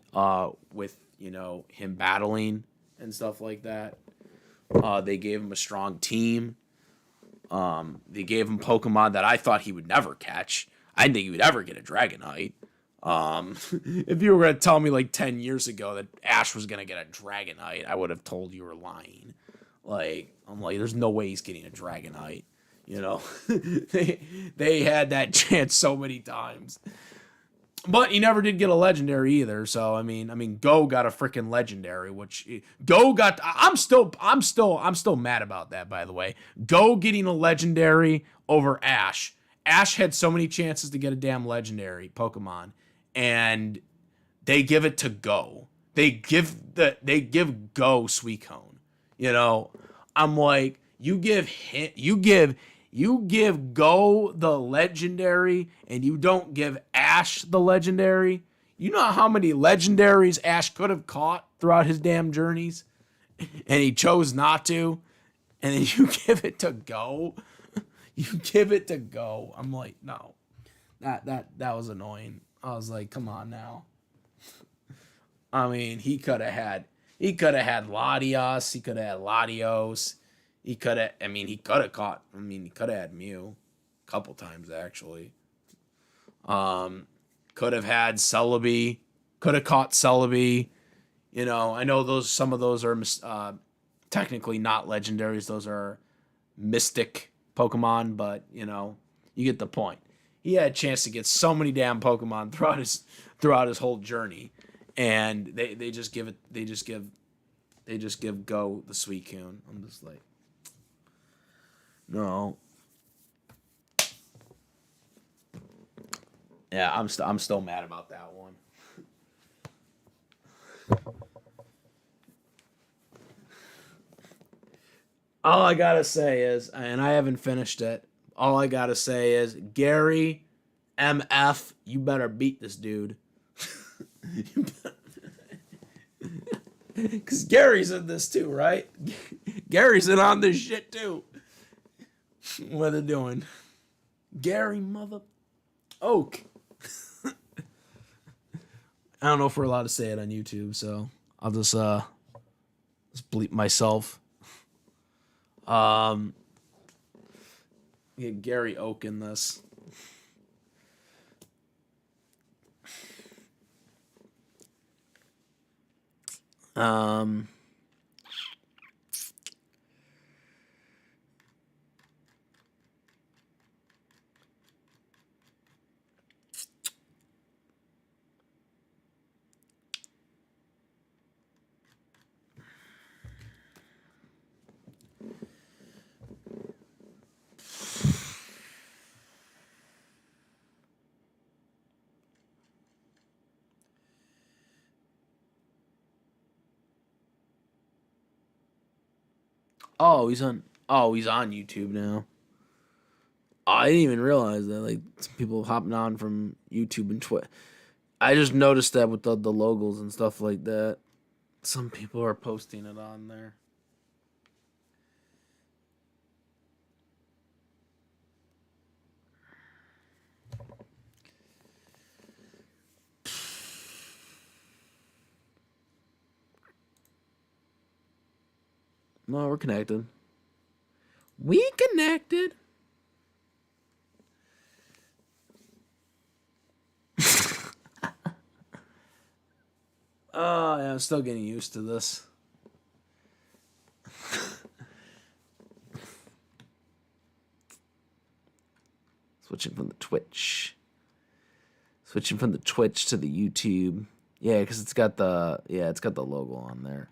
with, him battling and stuff like that. They gave him a strong team. They gave him Pokemon that I thought he would never catch. I didn't think he would ever get a Dragonite. If you were going to tell me like 10 years ago that Ash was going to get a Dragonite, I would have told you were lying. I'm like, there's no way he's getting a Dragonite. They had that chance so many times. But he never did get a legendary either. So I mean, Go got a freaking legendary, which Go got. I'm still mad about that. By the way, Go getting a legendary over Ash. Ash had so many chances to get a damn legendary Pokemon, and they give it to Go. They give Go Suicune. You know, I'm like, you give Go the legendary and you don't give Ash the legendary. You know how many legendaries Ash could have caught throughout his damn journeys? And he chose not to. And then you give it to Go. You give it to Go. I'm like, no. That was annoying. I was like, come on now. I mean, he could have had Latios, he could have had Latios. He could have had Mew a couple times actually. Could have had Celebi, could have caught Celebi. You know, I know some of those are technically not legendaries. Those are mystic Pokemon, but you know, you get the point. He had a chance to get so many damn Pokemon throughout his whole journey, and they just give Go the Suicune. I'm just like, no. Yeah, I'm still mad about that one. All I gotta say is, and I haven't finished it. All I gotta say is, Gary, MF, you better beat this dude. Because Gary's in this too, right? Gary's in on this shit too. What are they doing? Gary, mother. Oak. I don't know if we're allowed to say it on YouTube, so I'll just bleep myself. Get Gary Oak in this. Um, he's on YouTube now. I didn't even realize that. Like, some people hopping on from YouTube and Twitch. I just noticed that with the logos and stuff like that. Some people are posting it on there. No, we're connected. We connected. Oh, yeah, I'm still getting used to this. Switching from the Twitch. Switching from the Twitch to the YouTube. Yeah, because it's got the logo on there.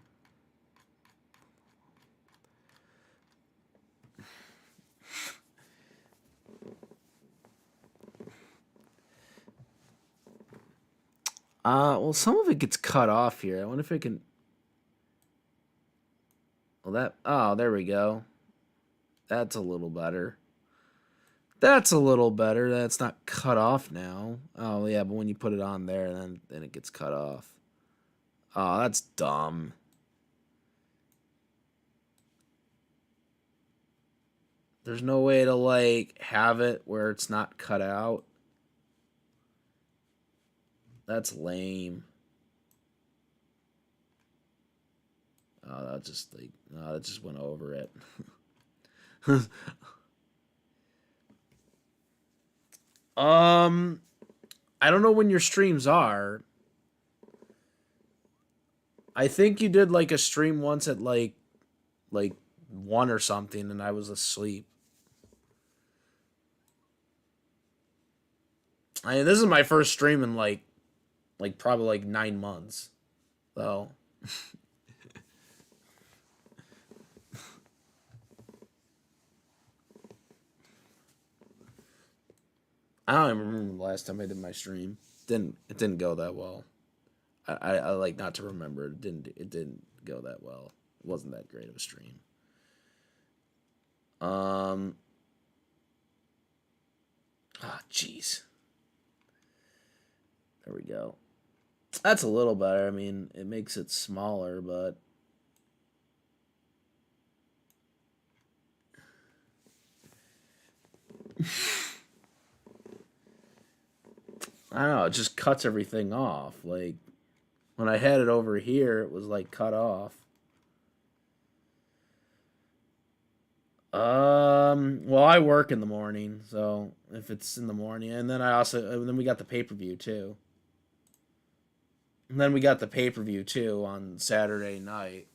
Well, some of it gets cut off here. I wonder if I can. Well, there we go. That's a little better. That's a little better. That's not cut off now. Oh, yeah, but when you put it on there, then it gets cut off. Oh, that's dumb. There's no way to, like, have it where it's not cut out. That's lame. Oh, that just went over it. I don't know when your streams are. I think you did like a stream once at like 1 or something, and I was asleep. I mean, this is my first stream in like probably like 9 months, though. I don't even remember the last time I did my stream. It didn't go that well. I like not to remember. It didn't go that well. It wasn't that great of a stream. Um. Jeez. There we go. That's a little better. I mean, it makes it smaller, but I don't know. It just cuts everything off. Like when I had it over here, it was like cut off. Well, I work in the morning, so if it's in the morning, and then we got the pay per view too. And then we got the pay per view too on Saturday night.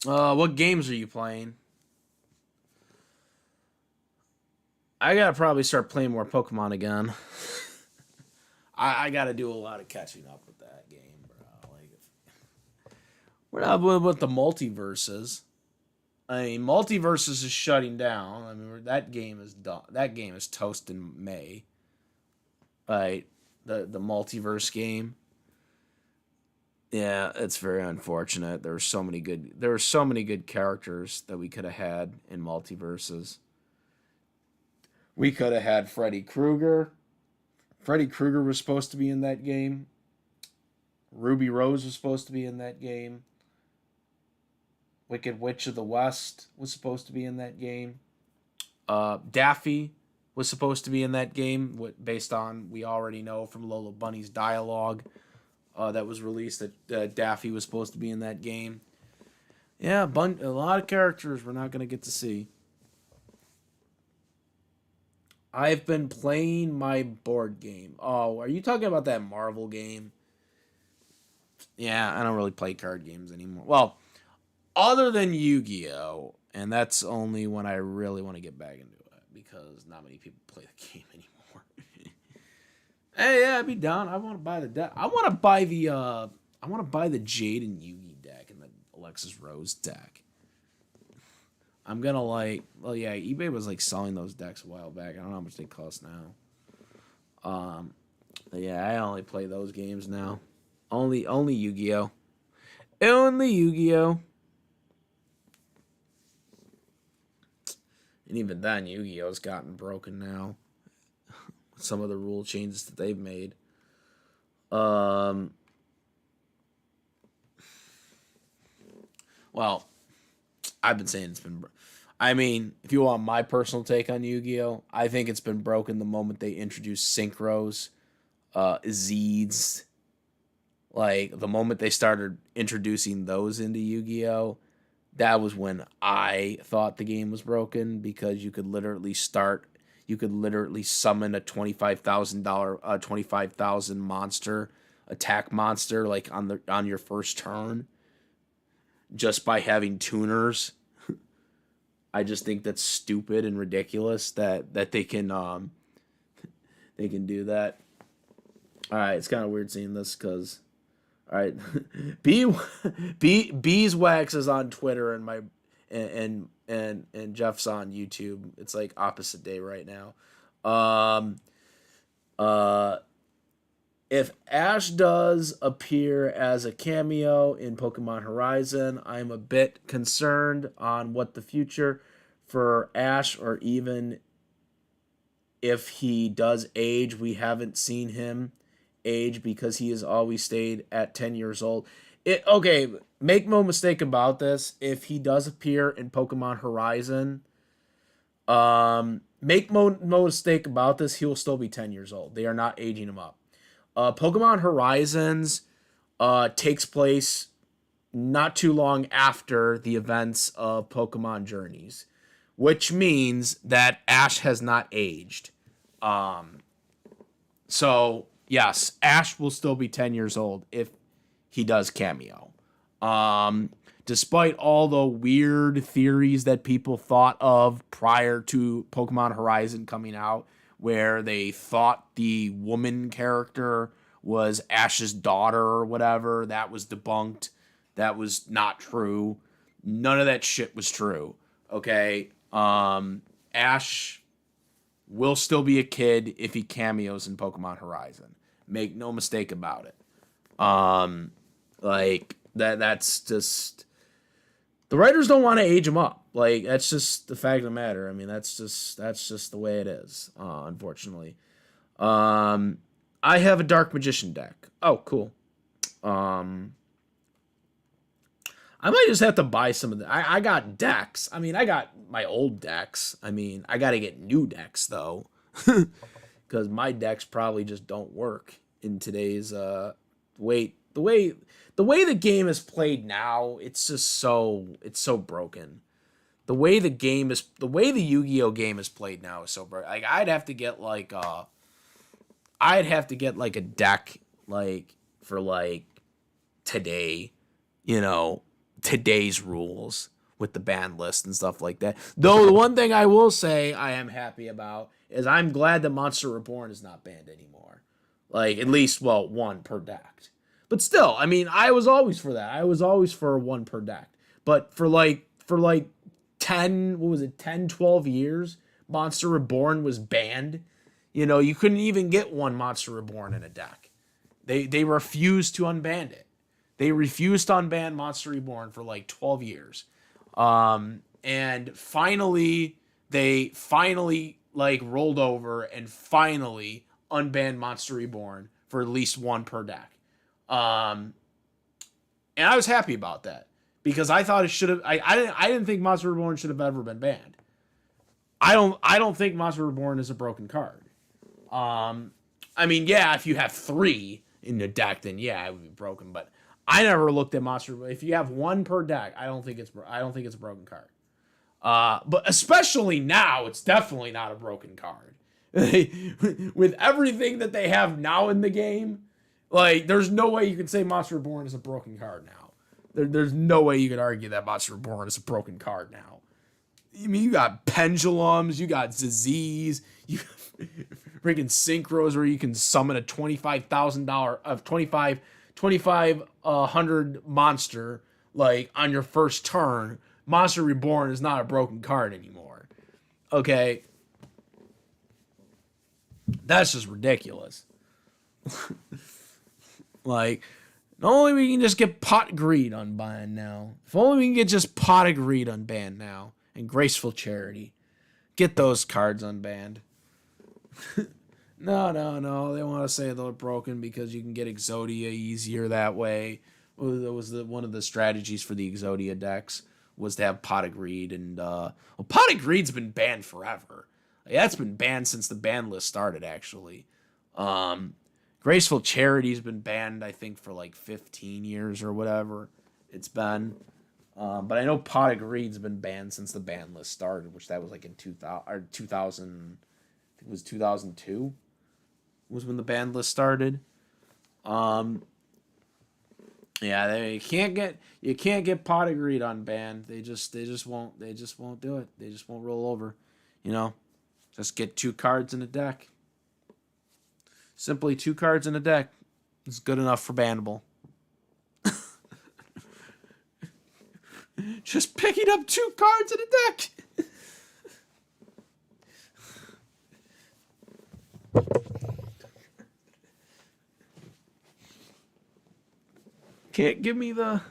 What games are you playing? I gotta probably start playing more Pokemon again. I gotta do a lot of catching up with that game, bro. Like, we're not with the multiverses. I mean, multiverses is shutting down. I mean, that game is done. That game is toast in May. Right, the multiverse game. Yeah, it's very unfortunate. There were so many good characters that we could have had in multiverses. We could have had Freddy Krueger. Freddy Krueger was supposed to be in that game. Ruby Rose was supposed to be in that game. Wicked Witch of the West was supposed to be in that game. Daffy was supposed to be in that game, based on we already know from Lola Bunny's dialogue that was released that Daffy was supposed to be in that game. Yeah, a lot of characters we're not going to get to see. I've been playing my board game. Oh, are you talking about that Marvel game? Yeah, I don't really play card games anymore. Well, other than Yu-Gi-Oh, and that's only when I really want to get back into it because not many people play the game anymore. Hey, yeah, I'd be down. I want to buy the deck. I want to buy the Jade and Yugi deck and the Alexis Rose deck. I'm gonna well, yeah, eBay was like selling those decks a while back. I don't know how much they cost now. But yeah, I only play those games now. Only Yu-Gi-Oh. Only Yu-Gi-Oh. And even then, Yu-Gi-Oh's gotten broken now. With some of the rule changes that they've made. Well, I've been saying it's been. I mean, if you want my personal take on Yu-Gi-Oh, I think it's been broken the moment they introduced synchros, Zeeds. Like the moment they started introducing those into Yu-Gi-Oh, that was when I thought the game was broken because you could literally summon a $25,000 monster, attack monster like on your first turn just by having tuners. I just think that's stupid and ridiculous that they can do that. All right, it's kind of weird seeing this because all right, Beeswax is on Twitter and Jeff's on YouTube. It's like opposite day right now. Um, uh, if Ash does appear as a cameo in Pokemon Horizon, I'm a bit concerned on what the future for Ash, or even if he does age. We haven't seen him age because he has always stayed at 10 years old. Okay, make no mistake about this. If he does appear in Pokemon Horizon, make no mistake about this, he will still be 10 years old. They are not aging him up. Pokemon Horizons takes place not too long after the events of Pokemon Journeys, which means that Ash has not aged. So yes, Ash will still be 10 years old if he does cameo. Despite all the weird theories that people thought of prior to Pokemon Horizon coming out, where they thought the woman character was Ash's daughter or whatever, that was debunked. That was not true. None of that shit was true. Okay. Ash will still be a kid if he cameos in Pokemon Horizon. Make no mistake about it. Like that's just the writers don't want to age him up. Like that's just the fact of the matter. I mean, that's just the way it is. Unfortunately, I have a Dark Magician deck. Oh, cool. I might just have to buy some of the. I got decks. I mean, I got my old decks. I mean, I got to get new decks though, because my decks probably just don't work in today's wait the way the game is played now. It's just so broken. The way the Yu-Gi-Oh game is played now is so broken. Like I'd have to get like a deck like for like today, you know, today's rules with the ban list and stuff like that. Though the one thing I will say I am happy about is I'm glad that Monster Reborn is not banned anymore. Like at least one per deck. But still, I mean, I was always for that. I was always for one per deck. But for like 10, what was it? 10, 12 years, Monster Reborn was banned. You know, you couldn't even get one Monster Reborn in a deck. They refused to unban it. They refused to unban Monster Reborn for like 12 years. And finally, they like rolled over and finally unbanned Monster Reborn for at least one per deck. And I was happy about that because I thought it should have. I didn't think Monster Reborn should have ever been banned. I don't think Monster Reborn is a broken card. I mean, yeah, if you have 3 in the deck, then yeah, it would be broken. But I never looked at Monster. If you have 1 per deck, I don't think it's a broken card. But especially now, it's definitely not a broken card. With everything that they have now in the game, like there's no way you can say Monster Reborn is a broken card now. There's no way you could argue that Monster Reborn is a broken card now. I mean, you got pendulums, you got Zazis, you got freaking synchros where you can summon a $25,000 of 2500 monster like on your first turn. Monster Reborn is not a broken card anymore. Okay, that's just ridiculous. Like, not only we can just get Pot Greed unbanned now. If only we can get just Pot of Greed unbanned now. And Graceful Charity. Get those cards unbanned. No. They want to say they're broken because you can get Exodia easier that way. That was one of the strategies for the Exodia decks was to have Pot of Greed. And, Pot of Greed's been banned forever. Like, that's been banned since the ban list started, actually. Graceful Charity's been banned, I think, for like 15 years or whatever it's been. But I know Pot of Greed's been banned since the ban list started, which that was like in 2000, or 2000, I think it was 2002 was when the ban list started. Yeah, you can't get Pot of Greed unbanned. They just won't do it. They just won't roll over. You know, just get 2 cards in a deck. Simply 2 cards in a deck is good enough for bannable. Just picking up 2 cards in a deck. Can't give me my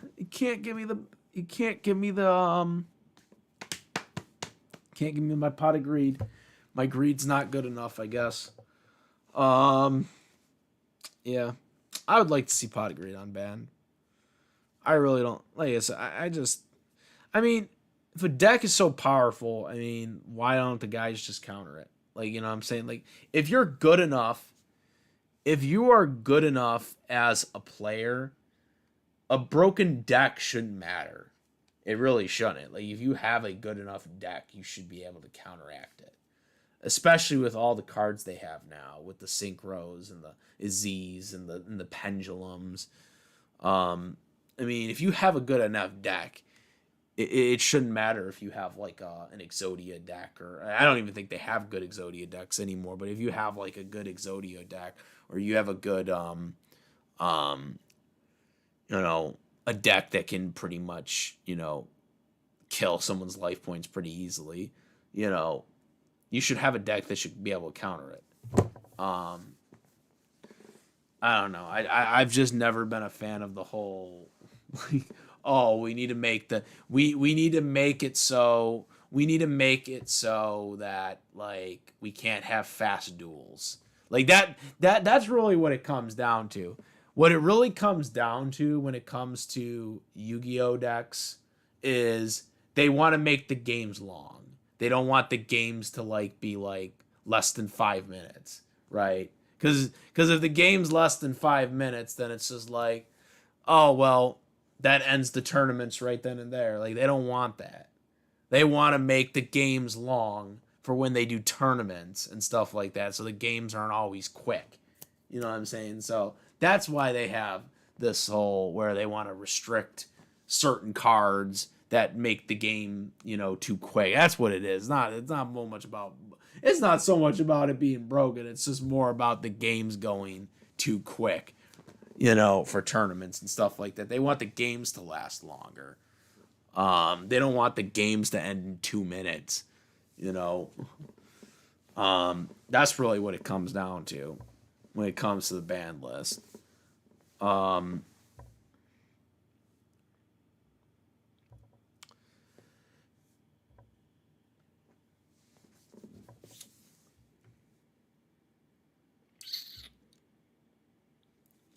Pot of Greed. My greed's not good enough, I guess. Yeah. I would like to see Pot of Greed unbanned. I really don't. Like I said, I mean, if a deck is so powerful, I mean, why don't the guys just counter it? Like, you know what I'm saying? Like, if you are good enough as a player, a broken deck shouldn't matter. It really shouldn't. Like, if you have a good enough deck, you should be able to counteract it. Especially with all the cards they have now, with the synchros and the Z's and the pendulums. I mean, if you have a good enough deck, it shouldn't matter if you have like an Exodia deck, or I don't even think they have good Exodia decks anymore. But if you have like a good Exodia deck, or you have a good you know, a deck that can pretty much, you know, kill someone's life points pretty easily, you know, You should have a deck that should be able to counter it. Um, I don't know. I've just never been a fan of the whole. Oh, we need to make the we need to make it so we need to make it so that like we can't have fast duels. Like that's really what it comes down to. What it really comes down to when it comes to Yu-Gi-Oh decks is they want to make the games long. They don't want the games to like be like less than 5 minutes, right? Because if the game's less than 5 minutes, then it's just like, oh well, that ends the tournaments right then and there. Like they don't want that. They want to make the games long for when they do tournaments and stuff like that, so the games aren't always quick. You know what I'm saying? So that's why they have this whole where they want to restrict certain cards that make the game, too quick. That's what it is. It's not so much about it being broken. It's just more about the games going too quick, for tournaments and stuff like that. They want the games to last longer. They don't want the games to end in 2 minutes, you know. That's really what it comes down to when it comes to the ban list. Um,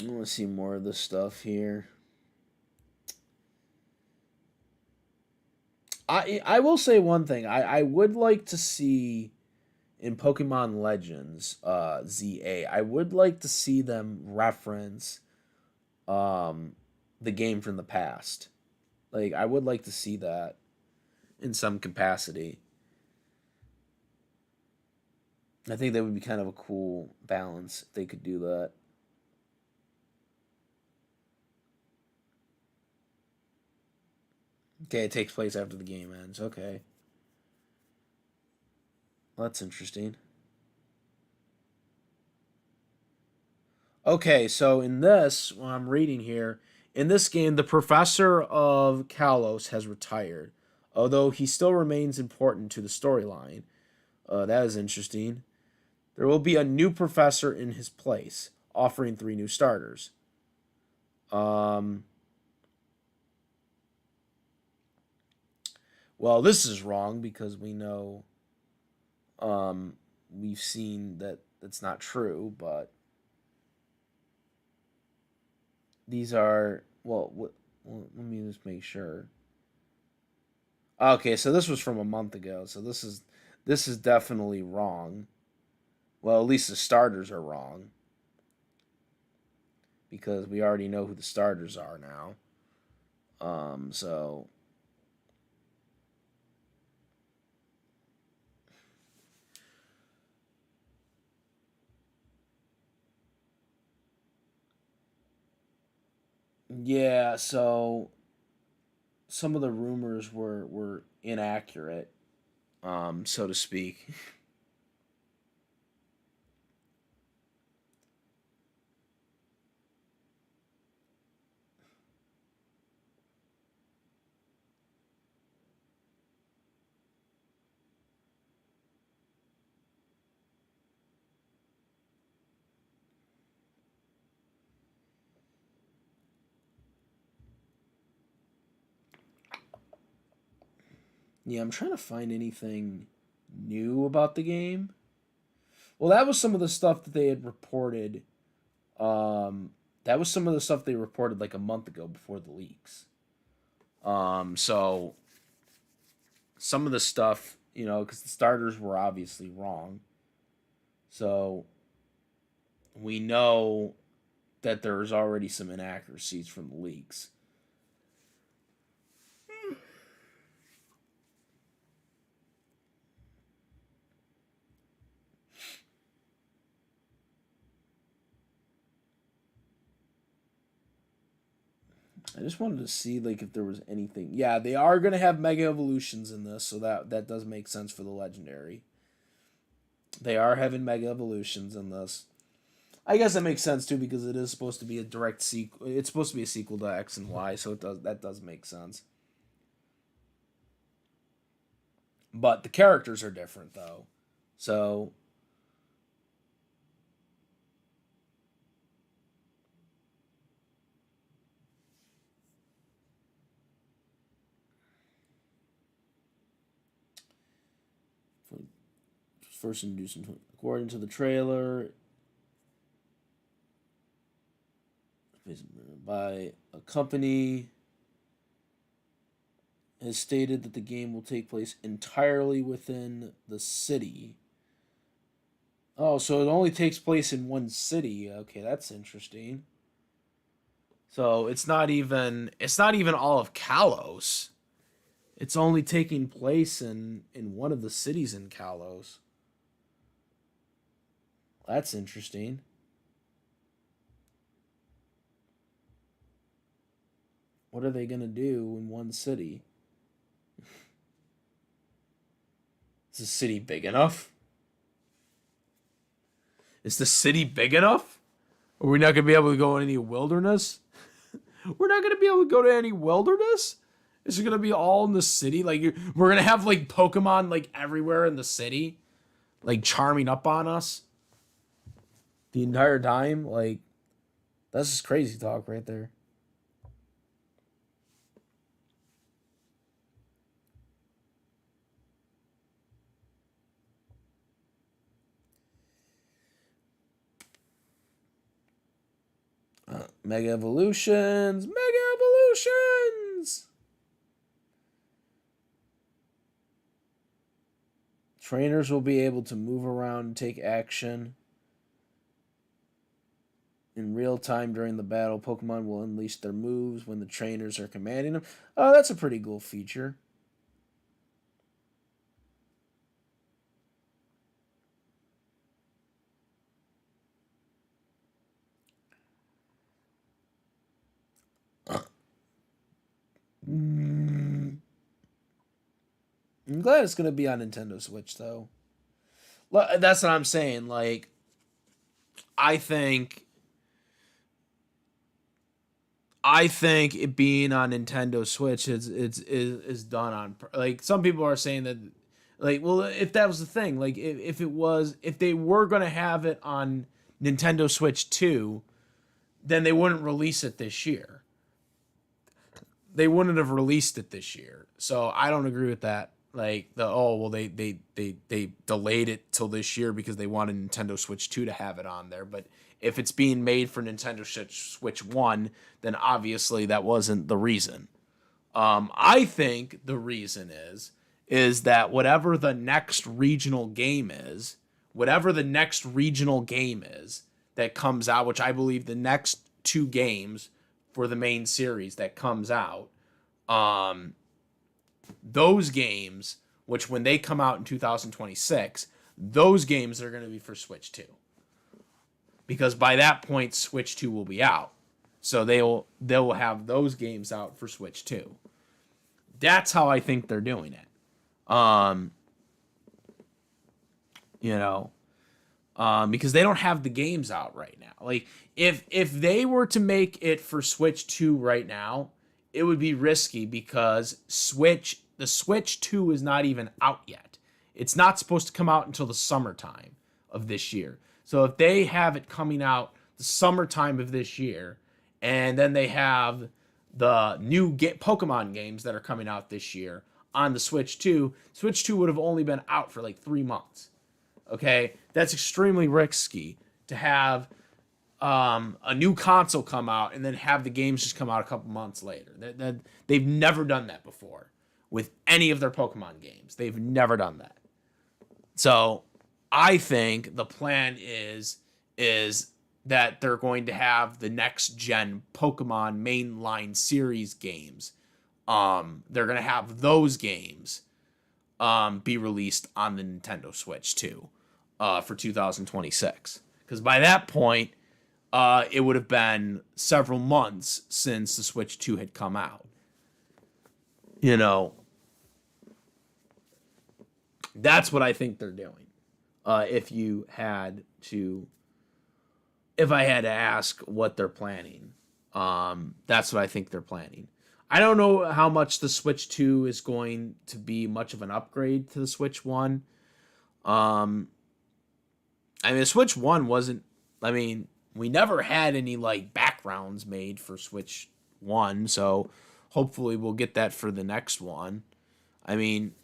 I want to see more of this stuff here. I will say one thing. I would like to see in Pokemon Legends, ZA. I would like to see them reference um the game from the past. Like I would like to see that in some capacity. I think that would be kind of a cool balance if they could do that. Okay, it takes place after the game ends. Okay. Well, that's interesting. Okay, so in this, what I'm reading here, in this game, the professor of Kalos has retired, although he still remains important to the storyline. That is interesting. There will be a new professor in his place, offering three new starters. Um, well, this is wrong because we know we've seen that that's not true, but these are well, let me just make sure. Okay, so this was from a month ago, so this is definitely wrong. Well, at least the starters are wrong because we already know who the starters are now. So yeah, so some of the rumors were inaccurate, so to speak. Yeah, I'm trying to find anything new about the game. Well, that was some of the stuff that they had reported. Um, that was some of the stuff they reported like a month ago before the leaks. So some of the stuff, because the starters were obviously wrong. So we know that there's already some inaccuracies from the leaks. I just wanted to see like if there was anything. Yeah, they are gonna have mega evolutions in this, so that does make sense for the legendary. They are having mega evolutions in this. I guess that makes sense too because it is supposed to be a direct sequel. It's supposed to be a sequel to X and Y, so that does make sense. But the characters are different though. So first introduced according to the trailer by a company has stated that the game will take place entirely within the city. Oh, so it only takes place in one city. Okay, that's interesting. So it's not even all of Kalos. It's only taking place in one of the cities in Kalos. That's interesting. What are they gonna do in one city? Is the city big enough? Is the city big enough? Are we not gonna be able to go in any wilderness? We're not gonna be able to go to any wilderness. Is it gonna be all in the city? Like we're gonna have like Pokemon like everywhere in the city, like charming up on us the entire time. Like that's just crazy talk right there. Mega evolutions, mega evolutions. Trainers will be able to move around and take action in real time during the battle. Pokemon will unleash their moves when the trainers are commanding them. Oh, that's a pretty cool feature. I'm glad it's gonna be on Nintendo Switch though. That's what I'm saying. Like, I think, I think it being on Nintendo Switch is done on like some people are saying that like well if that was the thing like if they were gonna have it on Nintendo Switch 2 then they wouldn't release it this year. They wouldn't have released it this year. So I don't agree with that. Like the oh well they delayed it till this year because they wanted Nintendo Switch 2 to have it on there. But if it's being made for Nintendo Switch 1, then obviously that wasn't the reason. I think the reason is that whatever the next regional game is that comes out, which I believe the next two games for the main series that comes out, those games, which when they come out in 2026, those games are going to be for Switch 2. Because by that point, Switch 2 will be out. So they'll have those games out for Switch 2. That's how I think they're doing it. You know, because they don't have the games out right now. Like if they were to make it for Switch 2 right now, it would be risky because the Switch 2 is not even out yet. It's not supposed to come out until the summertime of this year. So if they have it coming out the summertime of this year, and then they have the new Pokemon games that are coming out this year on the Switch 2, Switch 2 would have only been out for like 3 months. Okay, that's extremely risky to have a new console come out and then have the games just come out a couple months later. They've never done that before with any of their Pokemon games. They've never done that. So I think the plan is that they're going to have the next gen Pokemon mainline series games. They're going to have those games be released on the Nintendo Switch too, for 2026. Because by that point, it would have been several months since the Switch 2 had come out. You know, that's what I think they're doing. If I had to ask what they're planning, that's what I think they're planning. I don't know how much the Switch 2 is going to be much of an upgrade to the Switch 1. Um, I mean, the Switch 1 wasn't. I mean, we never had any like backgrounds made for Switch 1, so hopefully we'll get that for the next one. I mean,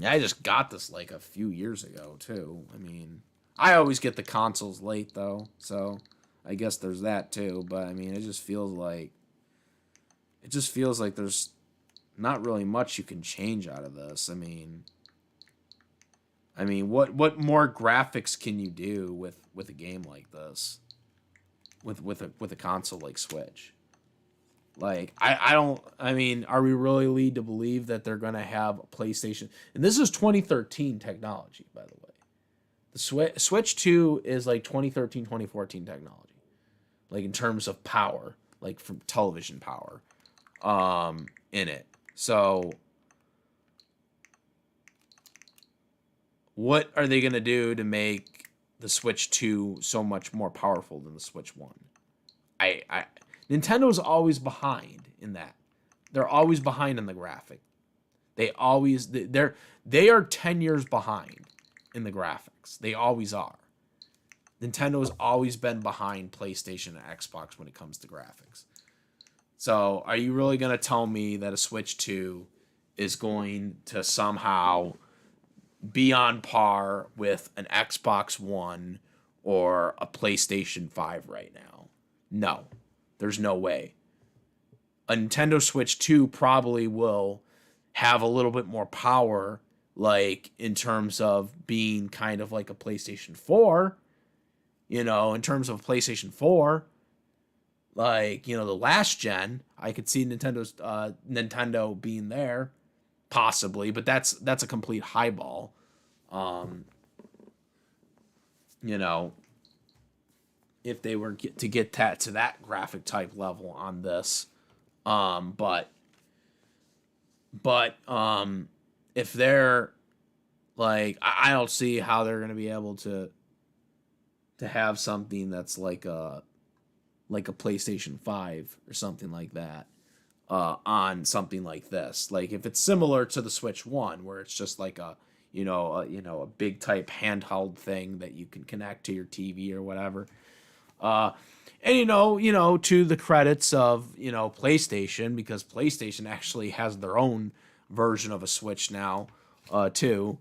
I just got this like a few years ago too. I mean, I always get the consoles late though, so I guess there's that too. But I mean, it just feels like there's not really much you can change out of this. I mean, what more graphics can you do with a game like this? With a console like Switch? Like I don't. I mean, are we really lead to believe that they're gonna have a PlayStation? And this is 2013 technology, by the way. The Switch 2 is like 2013, 2014 technology, like in terms of power, like from television power, in it. So what are they gonna do to make the Switch 2 so much more powerful than the Switch 1? I Nintendo's always behind in that. They're always behind in the graphic. They are 10 years behind in the graphics. They always are. Nintendo's always been behind PlayStation and Xbox when it comes to graphics. So, are you really going to tell me that a Switch 2 is going to somehow be on par with an Xbox One or a PlayStation 5 right now? No. There's no way. A Nintendo Switch 2 probably will have a little bit more power, like in terms of being kind of like a PlayStation 4, in terms of PlayStation 4, like, the last gen, I could see Nintendo being there, possibly, but that's a complete highball. Um, you know, if they were to get that to that graphic type level on this. But if they're like, I don't see how they're gonna be able to have something that's like a PlayStation 5 or something like that, on something like this. Like if it's similar to the Switch 1 where it's just like a big type handheld thing that you can connect to your TV or whatever. Uh and to the credits of, PlayStation, because PlayStation actually has their own version of a Switch now, too.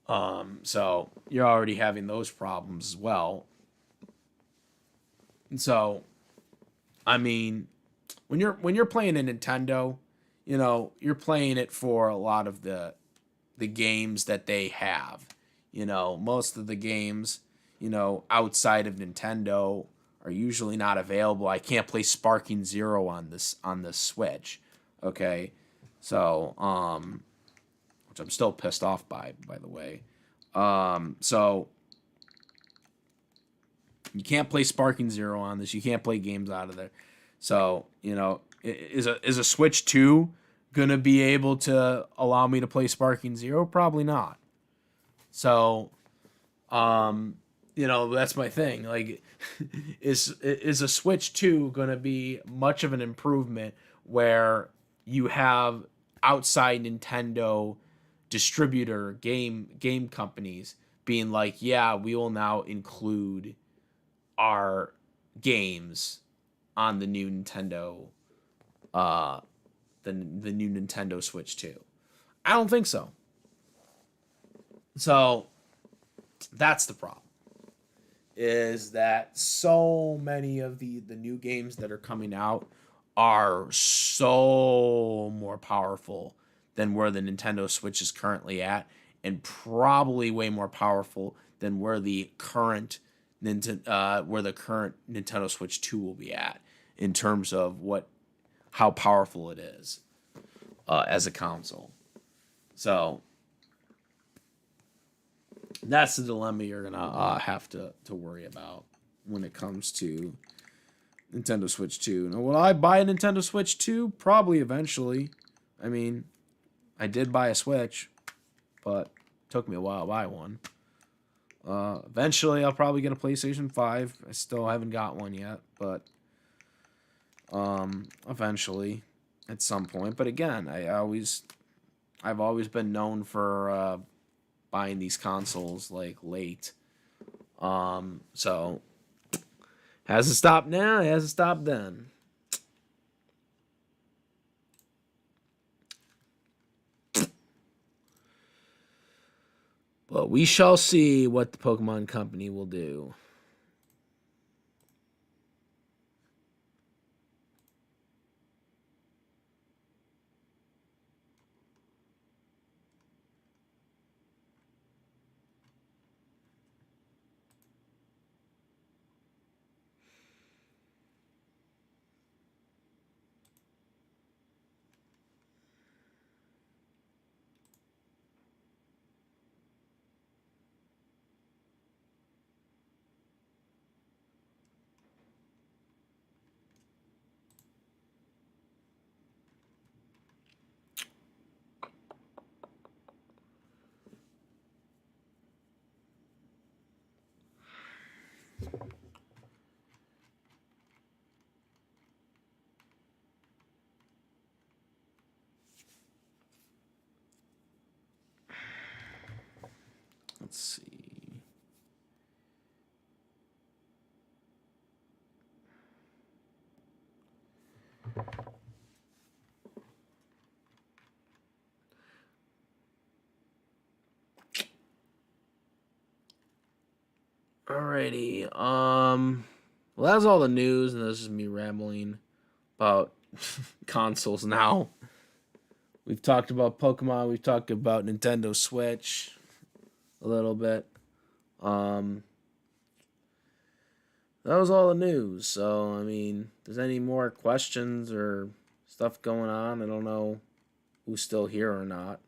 So you're already having those problems as well. And so, I mean, when you're playing a Nintendo, you're playing it for a lot of the games that they have. Most of the games, outside of Nintendo are usually not available. I can't play Sparking Zero on this Switch. Okay. So, which I'm still pissed off by the way. So you can't play Sparking Zero on this. You can't play games out of there. So, is a Switch 2 gonna be able to allow me to play Sparking Zero? Probably not. So, that's my thing. Like, is a Switch 2 gonna be much of an improvement where you have outside Nintendo distributor game companies being like, yeah, we will now include our games on the new Nintendo, the new Nintendo Switch 2? I don't think so. So that's the problem. Is that so many of the new games that are coming out are so more powerful than where the Nintendo Switch is currently at, and probably way more powerful than where the current Nintendo Switch 2 will be at in terms of how powerful it is, as a console. So that's the dilemma you're gonna have to worry about when it comes to Nintendo Switch 2. Now, will I buy a Nintendo Switch 2? Probably eventually. I mean, I did buy a Switch, but it took me a while to buy one. Eventually, I'll probably get a PlayStation 5. I still haven't got one yet, but eventually, at some point. But again, I've always been known for buying these consoles like late. So hasn't stopped now, it hasn't stopped then. But we shall see what the Pokemon Company will do. Let's see. Alrighty. Well, that's all the news, and this is me rambling about consoles now. We've talked about Pokemon. We've talked about Nintendo Switch a little bit. That was all the news. So, I mean, if there's any more questions or stuff going on, I don't know who's still here or not.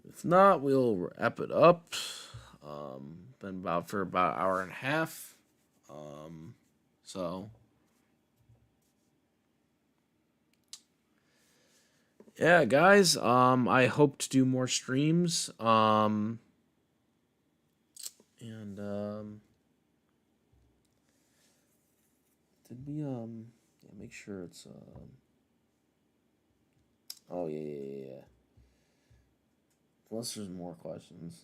If not, we'll wrap it up. Been about for about an hour and a half. So yeah, guys. I hope to do more streams. And did we yeah, make sure it's oh yeah. Unless there's more questions.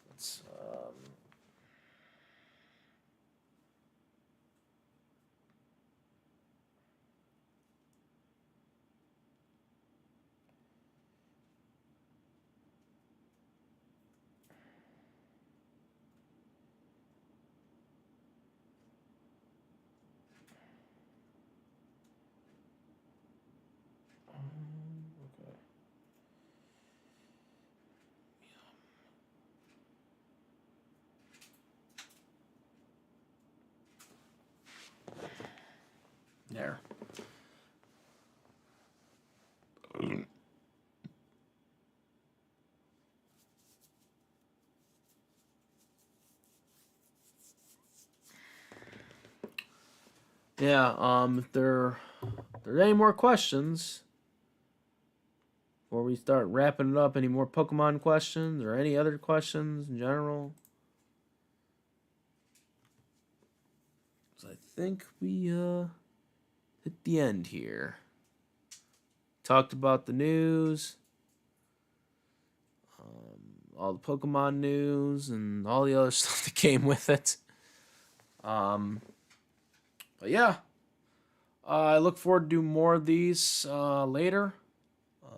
Let's okay. There. Yeah, if there's any more questions before we start wrapping it up, any more Pokemon questions or any other questions in general? So I think we hit the end here. Talked about the news, all the Pokemon news, and all the other stuff that came with it. But yeah, I look forward to doing more of these later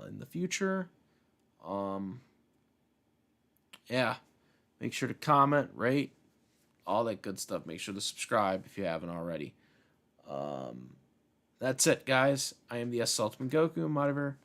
in the future. Yeah, make sure to comment, rate, all that good stuff. Make sure to subscribe if you haven't already. That's it, guys. I am the Ultimate Goku. I'm out of here.